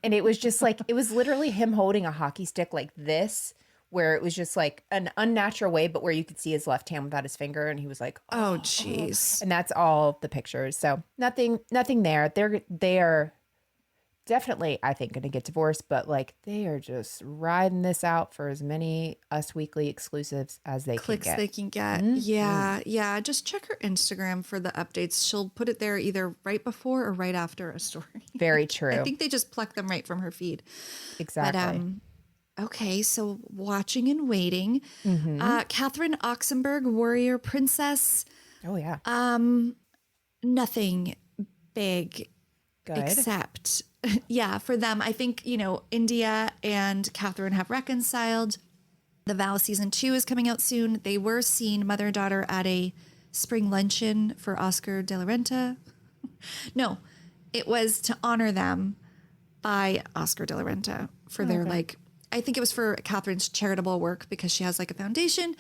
it was just like, it was literally him holding a hockey stick like this, where it was just like an unnatural way, but where you could see his left hand without his finger. And he was like, oh, jeez. And that's all the pictures. So nothing there. They are definitely, I think, going to get divorced, but like they are just riding this out for as many Us Weekly exclusives as they clicks can get. They can get. Mm-hmm. Yeah. Just check her Instagram for the updates. She'll put it there either right before or right after a story. Very true. I think they just pluck them right from her feed. Exactly. But, okay, so watching and waiting. Catherine Oxenberg, Warrior Princess. Oh, yeah. Nothing big. Good. Except, for them, I think, India and Catherine have reconciled. The Vow Season 2 is coming out soon. They were seen, mother and daughter, at a spring luncheon for Oscar de la Renta. No, it was to honor them by Oscar de la Renta for their, I think it was for Catherine's charitable work, because she has like a foundation.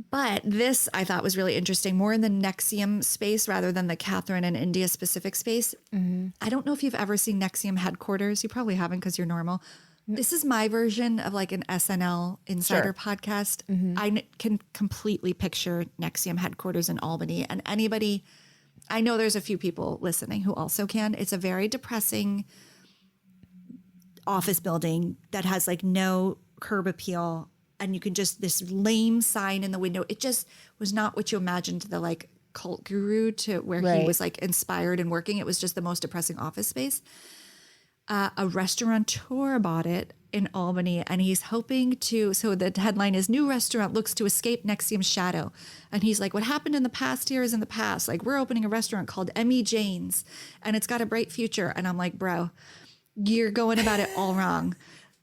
But this I thought was really interesting, more in the NXIVM space rather than the Catherine and India specific space. Mm-hmm. I don't know if you've ever seen NXIVM headquarters. You probably haven't, because you're normal. This is my version of like an SNL Insider podcast. Mm-hmm. I can completely picture NXIVM headquarters in Albany. And anybody, I know there's a few people listening who also can. It's a very depressing office building that has like no curb appeal, and you can just, this lame sign in the window. It just was not what you imagined the like cult guru to where he was like inspired and working. It was just the most depressing office space. A restaurateur bought it in Albany, and he's hoping to, so the headline is "New Restaurant Looks to Escape NXIVM's Shadow." And he's like, what happened in the past here is in the past. Like, we're opening a restaurant called Emmy Jane's, and it's got a bright future. And I'm like, bro, you're going about it all wrong.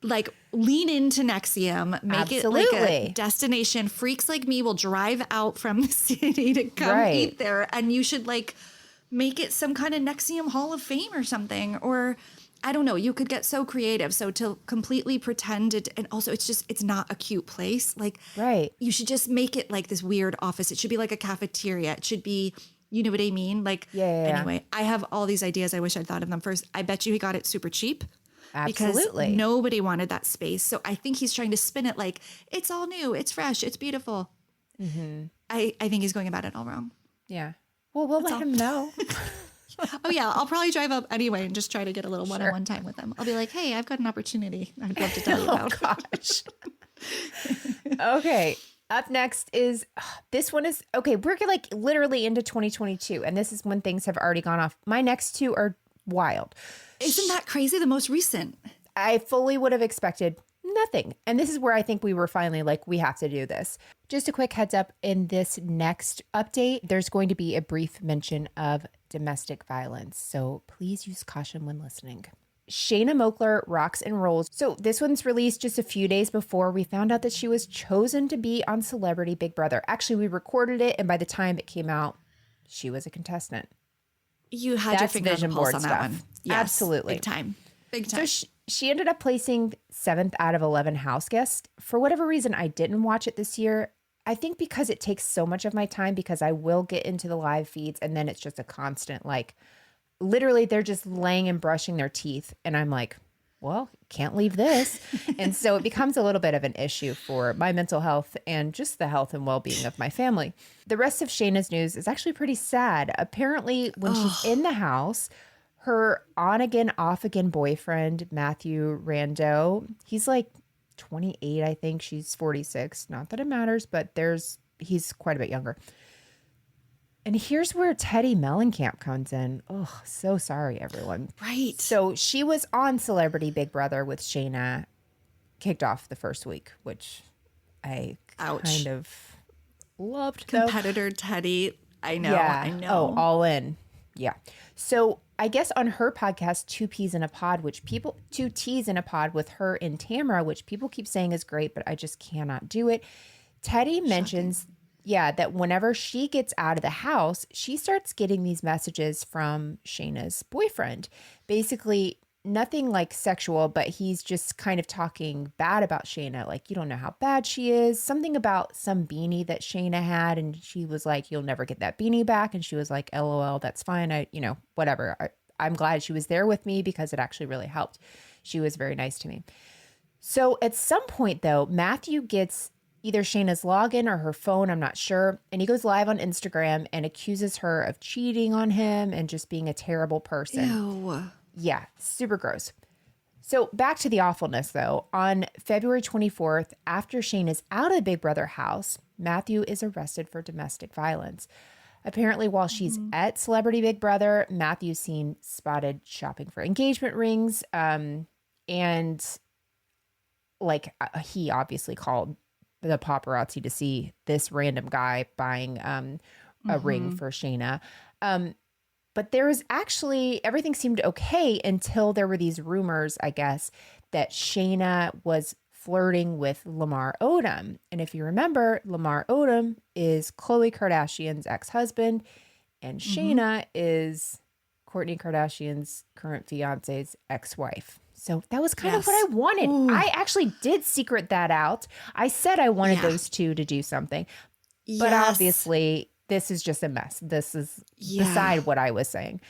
Like, lean into NXIVM, make it like a destination. Freaks like me will drive out from the city to come eat there. And you should like make it some kind of NXIVM Hall of Fame or something. Or I don't know, you could get so creative. So to completely pretend it, and also it's not a cute place. Like, you should just make it like this weird office. It should be like a cafeteria. It should be, you know what I mean? Like, anyway, I have all these ideas. I wish I'd thought of them first. I bet you he got it super cheap. Absolutely. Because nobody wanted that space. So I think he's trying to spin it like, it's all new, it's fresh, it's beautiful. Mm-hmm. I think he's going about it all wrong. Yeah. Well, we'll let him know. Oh, yeah. I'll probably drive up anyway and just try to get a little one-on-one time with him. I'll be like, hey, I've got an opportunity I'd love to tell you about. Oh, gosh. Okay. Up next is, this one is, okay, we're like literally into 2022. And this is when things have already gone off. My next two are wild. Isn't that crazy? The most recent. I fully would have expected nothing. And this is where I think we were finally like, we have to do this. Just a quick heads up, in this next update, there's going to be a brief mention of domestic violence. So please use caution when listening. Shayna Moakler rocks and rolls. So this one's released just a few days before we found out that she was chosen to be on Celebrity Big Brother. Actually, we recorded it, and by the time it came out, she was a contestant. You had your finger on the pulse on that one. Yes, absolutely. Big time. Big time. So she ended up placing 7th out of 11 house guests. For whatever reason, I didn't watch it this year. I think because it takes so much of my time, because I will get into the live feeds and then it's just a constant, like, literally they're just laying and brushing their teeth. And I'm like, well, can't leave this. And so it becomes a little bit of an issue for my mental health and just the health and well-being of my family. The rest of Shayna's news is actually pretty sad. Apparently, when she's in the house, her on-again, off-again boyfriend, Matthew Rando, he's like 28, I think. She's 46. Not that it matters, but he's quite a bit younger. And here's where Teddy Mellencamp comes in. Oh, so sorry, everyone. Right. So she was on Celebrity Big Brother with Shayna, kicked off the first week, which I kind of loved. Competitor Teddy. I know. Yeah. I know. Oh, all in. Yeah. So I guess on her podcast, Two Peas in a Pod, Two Teas in a Pod with her and Tamara, which people keep saying is great, but I just cannot do it. Teddy mentions that whenever she gets out of the house, she starts getting these messages from Shayna's boyfriend. Basically, nothing like sexual, but he's just kind of talking bad about Shayna. Like, you don't know how bad she is. Something about some beanie that Shayna had. And she was like, you'll never get that beanie back. And she was like, LOL, that's fine. Whatever. I'm glad she was there with me because it actually really helped. She was very nice to me. So at some point, though, Matthew gets either Shayna's login or her phone, I'm not sure. And he goes live on Instagram and accuses her of cheating on him and just being a terrible person. Ew. Yeah, super gross. So back to the awfulness, though. On February 24th, after Shayna's out of the Big Brother house, Matthew is arrested for domestic violence. Apparently, while she's at Celebrity Big Brother, Matthew's seen spotted shopping for engagement rings. And he obviously called the paparazzi to see this random guy buying a ring for Shayna. But there was actually, everything seemed okay until there were these rumors, I guess, that Shayna was flirting with Lamar Odom. And if you remember, Lamar Odom is Khloe Kardashian's ex-husband, and Shayna is Kourtney Kardashian's current fiance's ex-wife. So that was kind of what I wanted. Ooh. I actually did secret that out. I said I wanted those two to do something. But obviously, this is just a mess. This is beside what I was saying.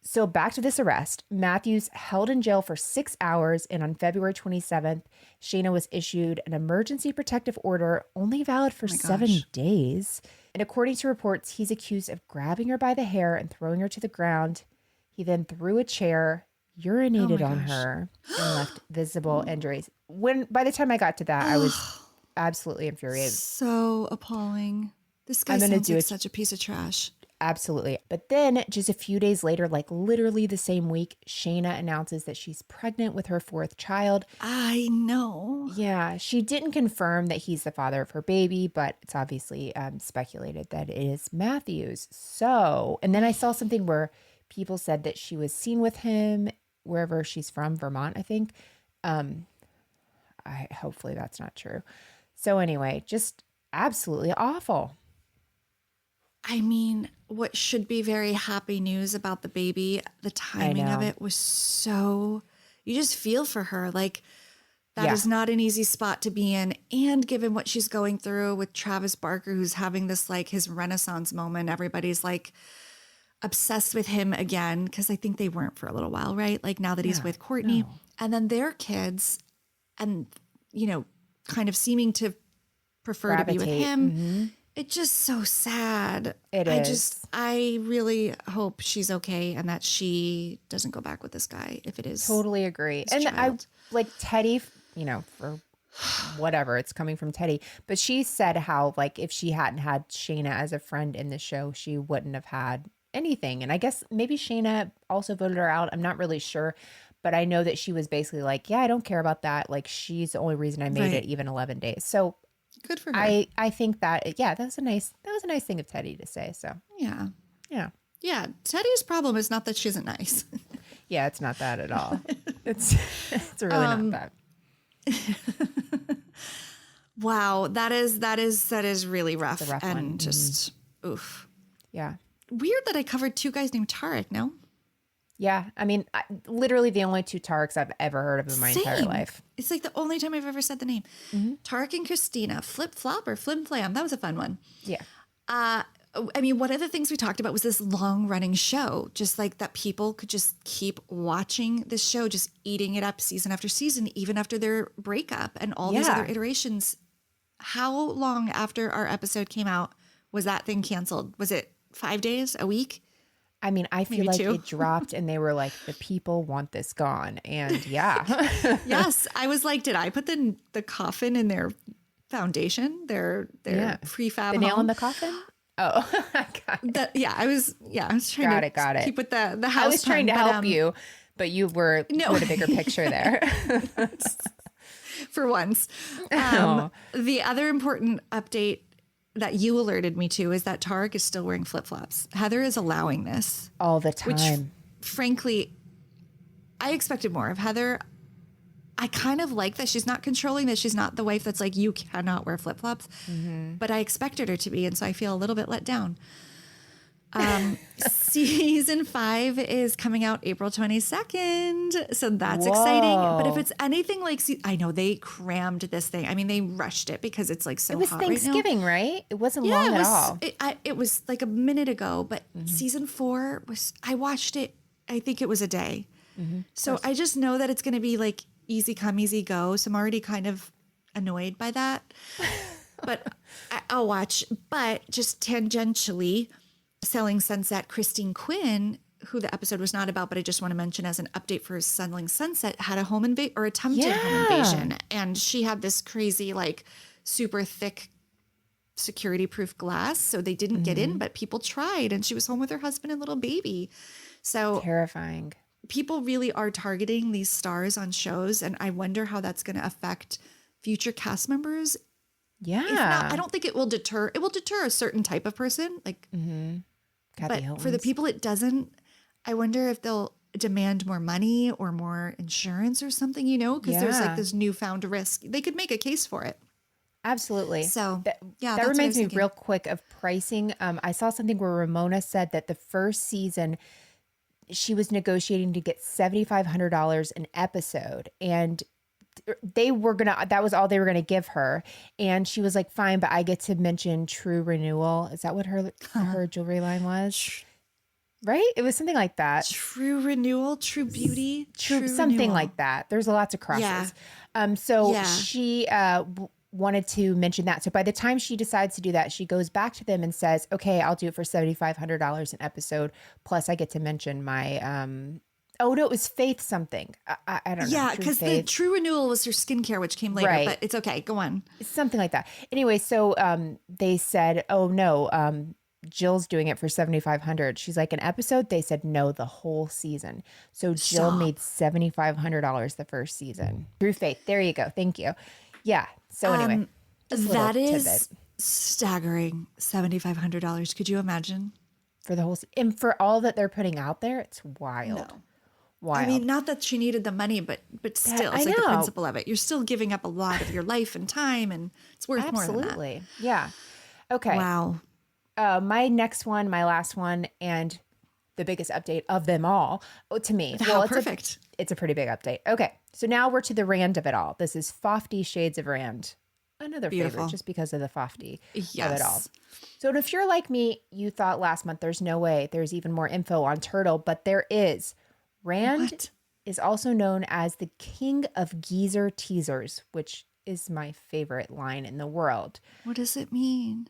So back to this arrest. Matthew's held in jail for 6 hours, and on February 27th, Shayna was issued an emergency protective order, only valid for 7 days. And according to reports, he's accused of grabbing her by the hair and throwing her to the ground. He then threw a chair, urinated on her, and left visible injuries. By the time I got to that, I was absolutely infuriated. So appalling. This guy sounds like such a piece of trash. absolutely. But then just a few days later, like literally the same week, Shayna announces that she's pregnant with her 4th child. I know. Yeah, she didn't confirm that he's the father of her baby, but it's obviously speculated that it is Matthew's. So, and then I saw something where people said that she was seen with him wherever she's from, Vermont, I think. Hopefully that's not true. So anyway, just absolutely awful. I mean, what should be very happy news about the baby, the timing of it was so, you just feel for her. Like, that is not an easy spot to be in. And given what she's going through with Travis Barker, who's having this, like, his renaissance moment, everybody's like obsessed with him again, because I think they weren't for a little while, right? Like, now that he's with Courtney. No. And then their kids, and, you know, kind of seeming to prefer to be with him. Mm-hmm. It's just so sad. I really hope she's okay and that she doesn't go back with this guy if it is. Totally agree. And child. I like Teddy, you know, for whatever, it's coming from Teddy. But she said how, like, if she hadn't had Shayna as a friend in the show, she wouldn't have had anything. And I guess maybe Shayna also voted her out. I'm not really sure. But I know that she was basically like, yeah, I don't care about that. Like, she's the only reason I made it even 11 days. So good for her. I think that, that was a nice thing of Teddy to say. So yeah. Teddy's problem is not that she isn't nice. Yeah, it's not that at all. It's really not that. Wow, that is really rough. It's a rough and one. Just oof. Yeah. Weird that I covered 2 guys named Tarek. No. Yeah, I mean, literally the only 2 Tareks I've ever heard of in my entire life. It's like the only time I've ever said the name. Mm-hmm. Tarek and Christina, Flip Flop or Flim Flam. That was a fun one. Yeah. I mean, one of the things we talked about was this long running show, just like that people could just keep watching this show, just eating it up season after season, even after their breakup and all these other iterations. How long after our episode came out was that thing canceled? Was it 5 days, a week? I mean, I feel Maybe like 2. it dropped and they were like, the people want this gone. And yeah. Yes. I was like, did I put the coffin in their foundation, their prefab The nail home? in the coffin? Oh, got it. I was trying to keep with the house. I was trying to help you, but you were put a bigger picture there. For once. The other important update that you alerted me to is that Tarek is still wearing flip-flops. Heather is allowing this. All the time. Which, frankly, I expected more of Heather. I kind of like that she's not controlling, that she's not the wife that's like, you cannot wear flip-flops. Mm-hmm. But I expected her to be, and so I feel a little bit let down. Season 5 is coming out April 22nd. So that's exciting. But if it's anything like, I know they crammed this thing. I mean, they rushed it because it's like so hot right now. It was Thanksgiving, right? It wasn't long at all. It was like a minute ago, but season 4 I watched it, I think it was a day. Mm-hmm. So I just know that it's going to be like easy come, easy go. So I'm already kind of annoyed by that. But I'll watch. But just tangentially, Selling Sunset, Christine Quinn, who the episode was not about, but I just want to mention as an update for Selling Sunset, had a home invasion or attempted home invasion. And she had this crazy, like, super thick security proof glass. So they didn't get in, but people tried. And she was home with her husband and little baby. So terrifying. People really are targeting these stars on shows. And I wonder how that's going to affect future cast members. Yeah. If not, I don't think it will deter. It will deter a certain type of person. Like, but for the people it doesn't, I wonder if they'll demand more money or more insurance or something, because there's like this newfound risk. They could make a case for it. Absolutely. So that reminds me real quick of pricing. I saw something where Ramona said that the first season she was negotiating to get $7,500 an episode, and that was all they were gonna give her. And she was like, fine, but I get to mention True Renewal. Is that what her jewelry line was? Right? It was something like that. True Renewal, True Beauty, True something renewal. Like that. There's lots of crosses. Yeah. She wanted to mention that. So by the time she decides to do that, she goes back to them and says, okay, I'll do it for $7,500 an episode. Plus I get to mention my, oh no, it was Faith something. I don't know. Yeah, because the True Renewal was her skincare, which came later, but it's okay. Go on. Something like that. Anyway, so they said, oh no, Jill's doing it for $7,500. She's like, an episode? They said no, the whole season. So Jill made $7,500 the first season through faith. There you go. Thank you. Yeah. So anyway, that is staggering. $7,500. Could you imagine? For the whole and for all that they're putting out there, it's wild. No. Wild. I mean, not that she needed the money, but still, it's like the principle of it. You're still giving up a lot of your life and time, and it's worth more than that. Absolutely. Yeah. Okay. Wow. My next one, my last one, and the biggest update of them all to me. How perfect. It's a pretty big update. Okay. So now we're to the Rand of it all. This is 50 Shades of Rand. Another favorite just because of the 50 of it all. So if you're like me, you thought last month there's no way there's even more info on Turtle, but there is. Rand is also known as the king of geezer teasers, which is my favorite line in the world. What does it mean?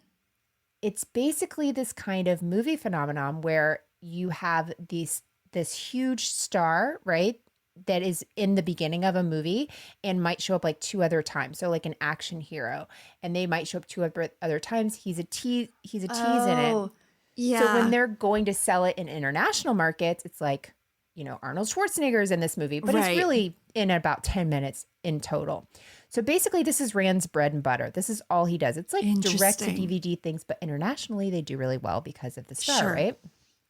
It's basically this kind of movie phenomenon where you have this huge star, right, that is in the beginning of a movie and might show up like 2 other times. So like an action hero, and they might show up 2 other times. He's a tease in it. Yeah. So when they're going to sell it in international markets, it's like, you know, Arnold Schwarzenegger's in this movie, but it's really in about 10 minutes in total. So basically this is Rand's bread and butter. This is all he does. It's like direct to DVD things, but internationally they do really well because of the star, right?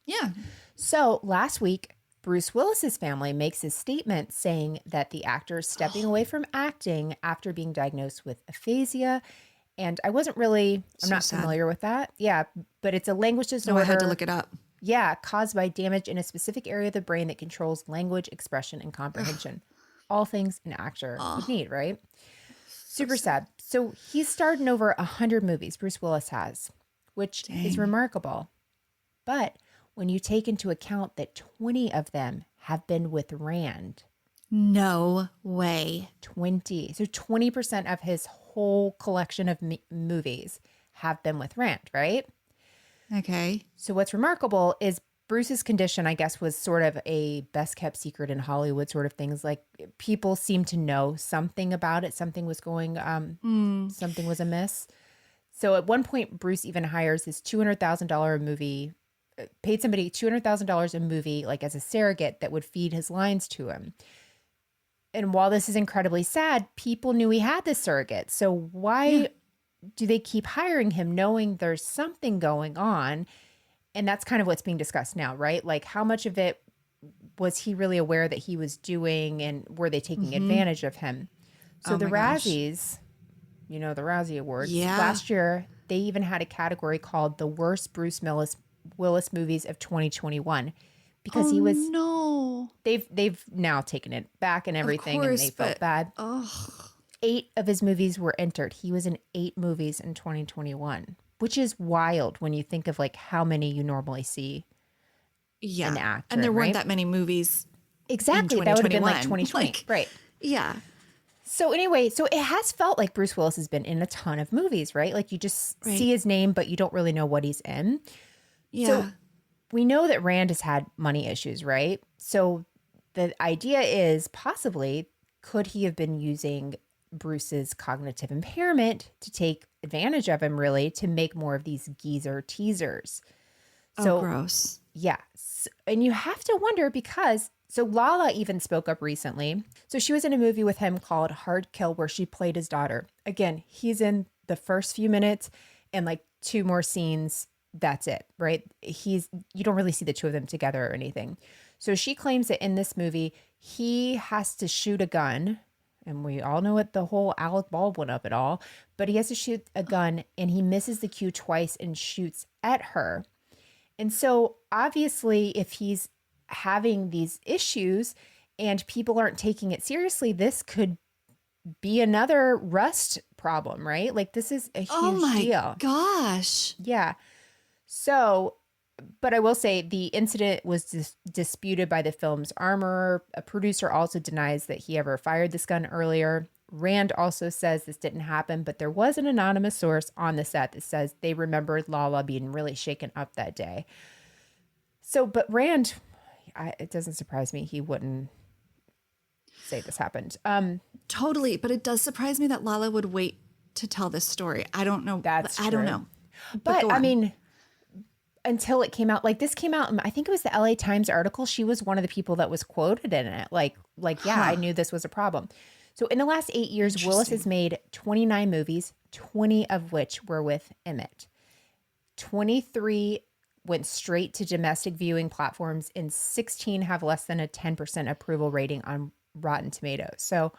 Yeah. So last week, Bruce Willis's family makes a statement saying that the actor is stepping away from acting after being diagnosed with aphasia. And I'm not familiar with that. Yeah, but it's a language disorder. No, I had to look it up. Yeah, caused by damage in a specific area of the brain that controls language, expression, and comprehension. All things an actor would need, right? Super sad. So he's starred in over 100 movies, Bruce Willis has, which is remarkable. But when you take into account that 20 of them have been with Rand. No way. 20. So 20% of his whole collection of movies have been with Rand, right? Okay. So what's remarkable is Bruce's condition, I guess, was sort of a best kept secret in Hollywood sort of things. Like people seem to know something about it. Something was something was amiss. So at one point, Bruce even hires his $200,000 movie, paid somebody $200,000 a movie, like as a surrogate that would feed his lines to him. And while this is incredibly sad, people knew he had this surrogate. So why do they keep hiring him knowing there's something going on? And that's kind of what's being discussed now, right? Like how much of it was he really aware that he was doing, and were they taking advantage of him? So the Razzies, the Razzie Awards, last year, they even had a category called the worst Bruce Willis movies of 2021 because he was they've now taken it back and everything, and they felt bad. 8 of his movies were entered. He was in 8 movies in 2021, which is wild when you think of like how many you normally see an actor. And there weren't that many movies. Exactly. That would have been like 2020. Right. Yeah. So anyway, so it has felt like Bruce Willis has been in a ton of movies, right? Like you just see his name, but you don't really know what he's in. Yeah. So we know that Rand has had money issues, right? So the idea is possibly, could he have been using Bruce's cognitive impairment to take advantage of him, really, to make more of these geezer teasers? So gross. Yeah. And you have to wonder because, so Lala even spoke up recently. So she was in a movie with him called Hard Kill where she played his daughter. Again, he's in the first few minutes and like 2 more scenes. That's it, right? You don't really see the 2 of them together or anything. So she claims that in this movie, he has to shoot a gun. And we all know what the whole Alec Baldwin up at all, but he has to shoot a gun and he misses the cue twice and shoots at her. And so obviously if he's having these issues and people aren't taking it seriously, this could be another rust problem, right? Like this is a huge deal. Gosh. Yeah. So, but I will say the incident was disputed by the film's armorer. A producer also denies that he ever fired this gun earlier. Rand also says this didn't happen, but there was an anonymous source on the set that says they remembered Lala being really shaken up that day. So, but Rand, it doesn't surprise me he wouldn't say this happened. Totally, but it does surprise me that Lala would wait to tell this story. I don't know. That's true. I don't know. But I mean, until it came out. Like this came out, I think it was the LA Times article. She was one of the people that was quoted in it. Yeah, I knew this was a problem. So in the last 8 years, Willis has made 29 movies, 20 of which were with Emmett. 23 went straight to domestic viewing platforms, and 16 have less than a 10% approval rating on Rotten Tomatoes. So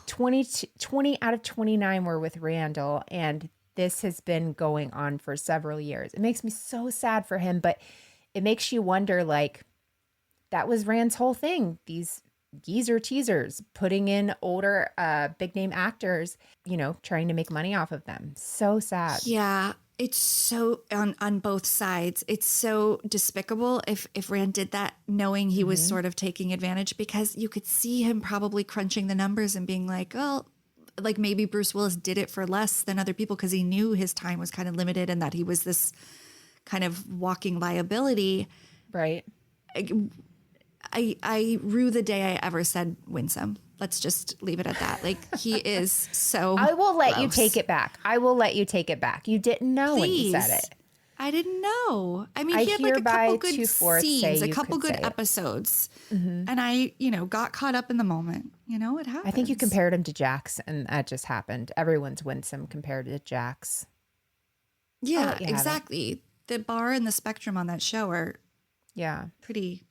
20 out of 29 were with Randall, and this has been going on for several years. It makes me so sad for him, but it makes you wonder, like, that was Rand's whole thing. These geezer teasers, putting in older big name actors, trying to make money off of them. So sad. Yeah. It's so on both sides. It's so despicable if Rand did that, knowing he was sort of taking advantage, because you could see him probably crunching the numbers and being like, oh, like maybe Bruce Willis did it for less than other people because he knew his time was kind of limited and that he was this kind of walking liability. Right. I rue the day I ever said winsome. Let's just leave it at that. Like, he is so I will let you gross. take it back. I will let you take it back. You didn't know when you said it. I didn't know. I mean, I he had like a hereby couple good 2/4 say scenes, a you couple could good say it. episodes. And I, got caught up in the moment. It happens. I think you compared him to Jax, and that just happened. Everyone's winsome compared to Jax. Yeah, you have it. exactly. The bar and the spectrum on that show are pretty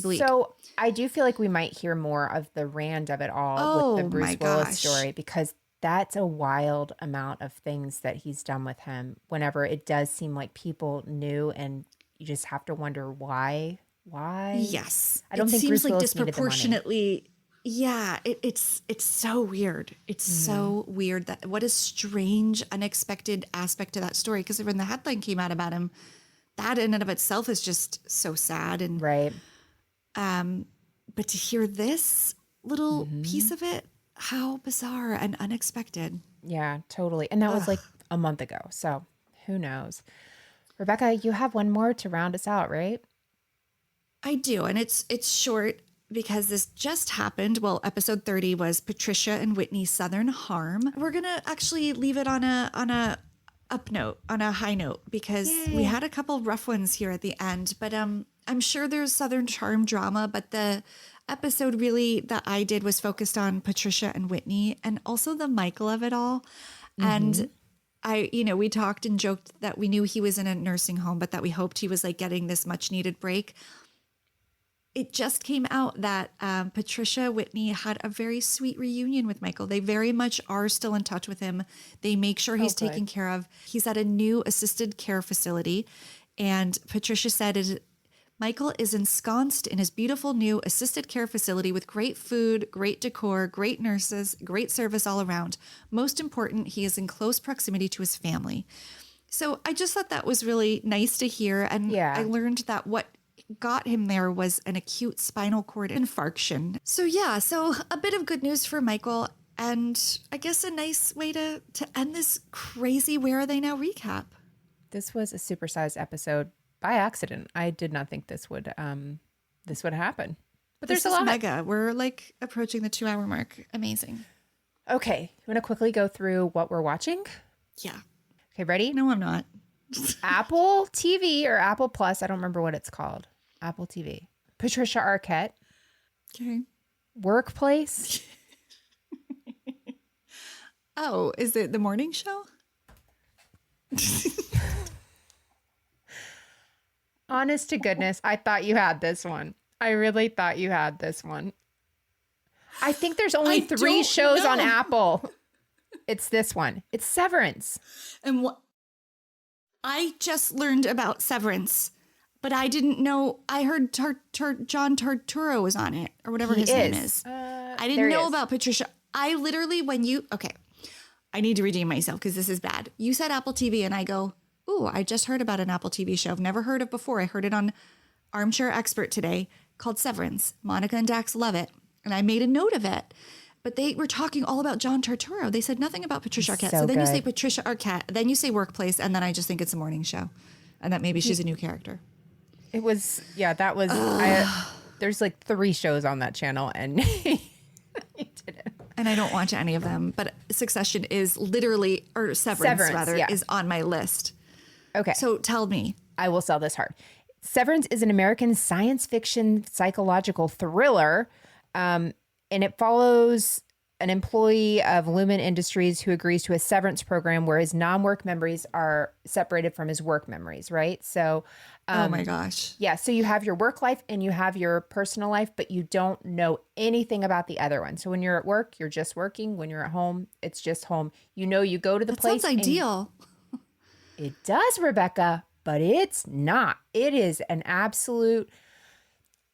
bleak. So I do feel like we might hear more of the Rand of it all with the Bruce my Willis gosh. story, because that's a wild amount of things that he's done with him. Whenever it does seem like people knew, and you just have to wonder why. Yes. I don't it think seems Bruce like Willis needed the money. disproportionately. Yeah, it's so weird. It's so weird that what a strange, unexpected aspect to that story. Because when the headline came out about him, that in and of itself is just so sad. And Right. but to hear this little piece of it, how bizarre and unexpected. Yeah, totally. And that was like a month ago. So who knows? Rebekah, you have one more to round us out, right? I do, and it's short because this just happened. Well, episode 30 was Patricia and Whitney's Southern Harm. We're gonna actually leave it on a up note, on a high note, because we had a couple rough ones here at the end. But I'm sure there's Southern Charm drama, but the episode really that I did was focused on Patricia and Whitney, and also the Michael of it all. And we talked and joked that we knew he was in a nursing home, but that we hoped he was like getting this much needed break. It just came out that Patricia Whitney had a very sweet reunion with Michael. They very much are still in touch with him. They make sure he's taken care of. He's at a new assisted care facility. And Patricia said Michael is ensconced in his beautiful new assisted care facility with great food, great decor, great nurses, great service all around. Most important, he is in close proximity to his family. So I just thought that was really nice to hear. And I learned that what got him there was an acute spinal cord infarction. So a bit of good news for Michael, and I guess a nice way to end this crazy Where Are They Now recap. This was a supersized episode by accident. I did not think this would happen. But there's a lot. Mega. We're like approaching the 2-hour mark. Amazing. Okay. You want to quickly go through what we're watching? Yeah. Okay, ready? No, I'm not. Apple TV or Apple Plus. I don't remember what it's called. Apple TV. Patricia Arquette. Okay. Workplace. Oh, is it the morning show? Honest to goodness, I thought you had this one. I really thought you had this one. I think there's only 3 shows on Apple. It's this one. It's Severance. And what? I just learned about Severance, but I didn't know. I heard John Turturro was on it, or whatever his name is. I didn't know about Patricia. I literally, I need to redeem myself because this is bad. You said Apple TV, and I go, ooh, I just heard about an Apple TV show I've never heard of before. I heard it on Armchair Expert today called Severance. Monica and Dax love it, and I made a note of it. But they were talking all about John Turturro. They said nothing about Patricia Arquette. So then you say Patricia Arquette, then you say Workplace, and then I just think it's a morning show. And that maybe she's a new character. It was, that was, there's like 3 shows on that channel, and you didn't. And I don't watch any of them. But Succession is literally, or Severance rather, is on my list. Okay. So tell me, I will sell this hard. Severance is an American science fiction psychological thriller, and it follows an employee of Lumen Industries who agrees to a severance program where his non-work memories are separated from his work memories, right? So, oh my gosh. Yeah, so you have your work life and you have your personal life, but you don't know anything about the other one. So when you're at work, you're just working. When you're at home, it's just home. You know, you go to the place. Sounds ideal. It does, Rebekah, but it's not. It is an absolute...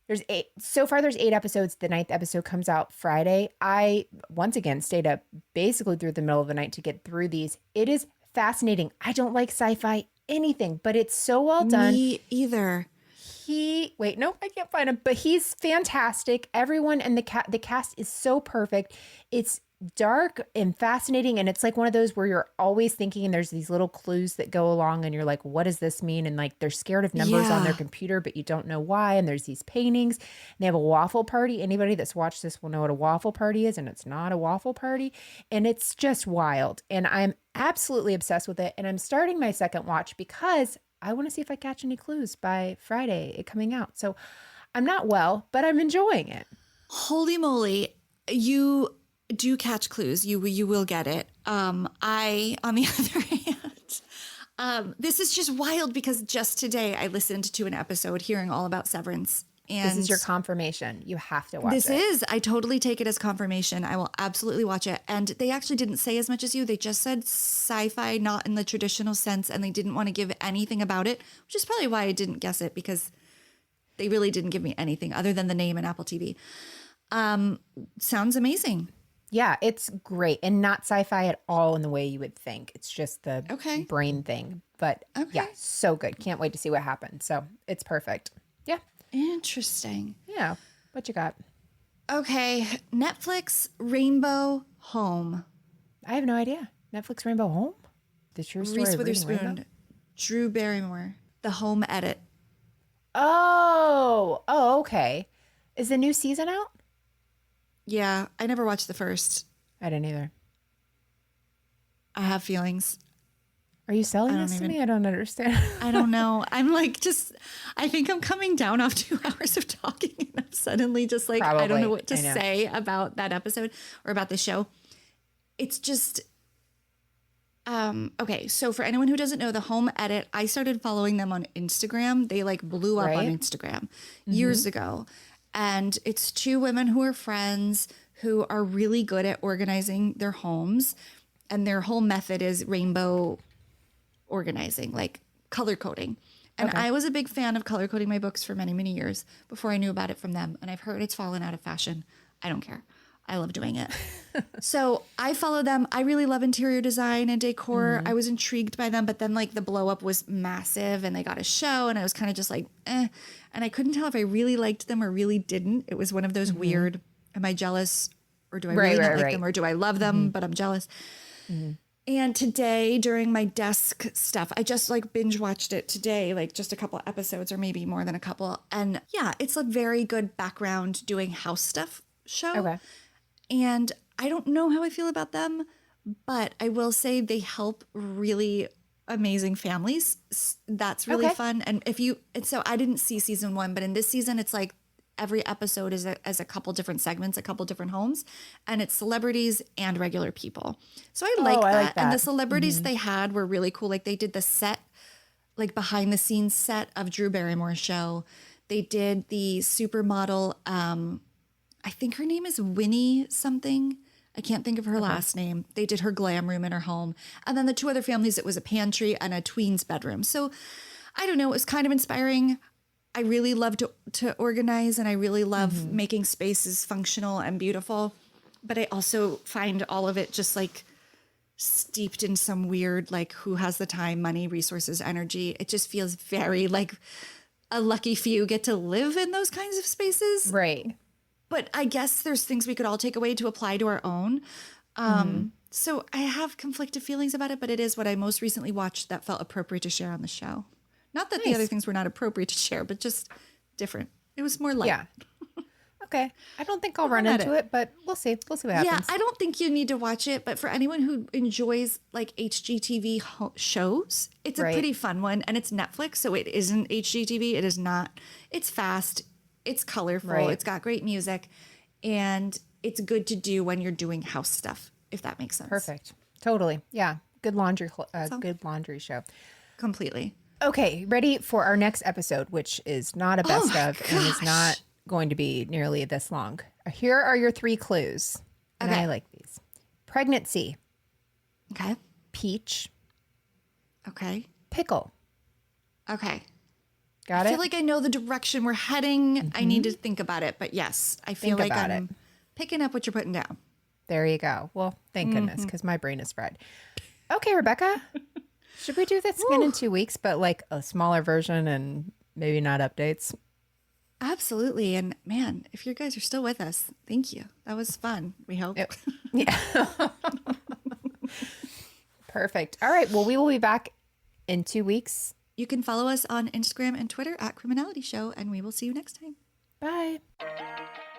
There's 8. So far, there's 8 episodes. The 9th episode comes out Friday. I, once again, stayed up basically through the middle of the night to get through these. It is fascinating. I don't like sci-fi anything, but it's so well done. Me either. Wait, no, I can't find him, but he's fantastic. Everyone and the cast is so perfect. It's dark and fascinating, and it's like one of those where you're always thinking, and there's these little clues that go along, and you're like, what does this mean? And like they're scared of numbers on their computer, but you don't know why. And there's these paintings, and they have a waffle party. Anybody that's watched this will know what a waffle party is, and it's not a waffle party, and it's just wild. And I'm absolutely obsessed with it, and I'm starting my second watch because I want to see if I catch any clues by Friday it coming out. So I'm not well, but I'm enjoying it. Holy moly, you do catch clues. You will get it. I, on the other hand, this is just wild because just today I listened to an episode hearing all about Severance. And this is your confirmation. You have to watch it. I totally take it as confirmation. I will absolutely watch it. And they actually didn't say as much as you. They just said sci-fi, not in the traditional sense. And they didn't want to give anything about it, which is probably why I didn't guess it, because they really didn't give me anything other than the name and Apple TV. Sounds amazing. Yeah, it's great and not sci-fi at all in the way you would think. It's just the brain thing. But yeah, so good. Can't wait to see what happens. So it's perfect. Yeah. Interesting. Yeah. What you got? Okay. Netflix Rainbow Home. I have no idea. Netflix Rainbow Home? The true story Reese of Reading Rainbow? Witherspoon, Drew Barrymore, the home edit. Oh, okay. Is the new season out? Yeah, I never watched the first. I didn't either. I have feelings. Are you selling this to me? I don't understand. I don't know. I'm like, I think I'm coming down off 2 hours of talking, and I'm suddenly just like, Probably. I don't know what to say about that episode or about the show. It's just, okay. So for anyone who doesn't know, the home edit, I started following them on Instagram. They like blew up on Instagram years ago. And it's 2 women who are friends who are really good at organizing their homes. And their whole method is rainbow organizing, like color coding. And I was a big fan of color coding my books for many, many years before I knew about it from them. And I've heard it's fallen out of fashion. I don't care. I love doing it. So I follow them. I really love interior design and decor. I was intrigued by them, but then like the blow up was massive and they got a show and I was kind of just like, eh. And I couldn't tell if I really liked them or really didn't. It was one of those weird, am I jealous or do I really not like them or do I love them, but I'm jealous. And today during my desk stuff, I just like binge watched it today, like just a couple episodes or maybe more than a couple. And yeah, it's a very good background doing house stuff show. Okay. And I don't know how I feel about them, but I will say they help really amazing families. That's really fun. And so I didn't see season 1, but in this season, it's like every episode is a couple different segments, a couple different homes, and it's celebrities and regular people. So I like that. And the celebrities they had were really cool. Like they did the set, like behind the scenes set of Drew Barrymore's show. They did the supermodel, I think her name is Winnie something. I can't think of her last name. They did her glam room in her home. And then the 2 other families, it was a pantry and a tween's bedroom. So I don't know, it was kind of inspiring. I really love to organize and I really love making spaces functional and beautiful. But I also find all of it just like steeped in some weird, like who has the time, money, resources, energy. It just feels very like a lucky few get to live in those kinds of spaces. Right. But I guess there's things we could all take away to apply to our own. So I have conflicted feelings about it, but it is what I most recently watched that felt appropriate to share on the show. Not that the other things were not appropriate to share, but just different. It was more light. Yeah. Okay. I don't think I'll run into it, but we'll see. We'll see what happens. Yeah, I don't think you need to watch it, but for anyone who enjoys like HGTV shows, it's a pretty fun one, and it's Netflix, so it isn't HGTV. It is not. It's fast. It's colorful. It's got great music, and it's good to do when you're doing house stuff, if that makes sense. Perfect. Totally. Yeah. Good laundry show. Completely. Okay. Ready for our next episode, which is not a best of and is not going to be nearly this long. Here are your 3 clues. And I like these. Pregnancy. Okay. Peach. Okay. Pickle. Okay. Got it? I feel like I know the direction we're heading. I need to think about it. But yes, I feel like I'm picking up what you're putting down. There you go. Well, thank goodness, because my brain is fried. Okay, Rebekah. Should we do this again in 2 weeks, but like a smaller version and maybe not updates? Absolutely. And man, if you guys are still with us, thank you. That was fun, we hope. Yeah. Perfect. All right. Well, we will be back in 2 weeks. You can follow us on Instagram and Twitter at Criminality Show, and we will see you next time. Bye.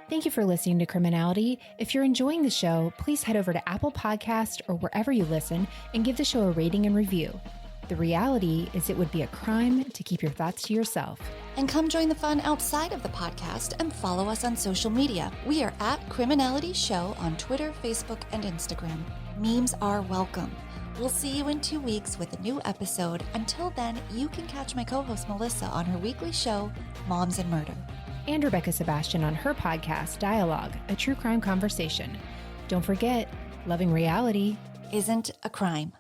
Thank you for listening to Criminality. If you're enjoying the show, please head over to Apple Podcast or wherever you listen and give the show a rating and review. The reality is it would be a crime to keep your thoughts to yourself. And come join the fun outside of the podcast and follow us on social media. We are at Criminality Show on Twitter, Facebook, and Instagram. Memes are welcome. We'll see you in 2 weeks with a new episode. Until then, you can catch my co-host Melissa on her weekly show, Moms and Murder. And Rebekah Sebastian on her podcast, Dialogue, a true crime conversation. Don't forget, loving reality Isn't a crime.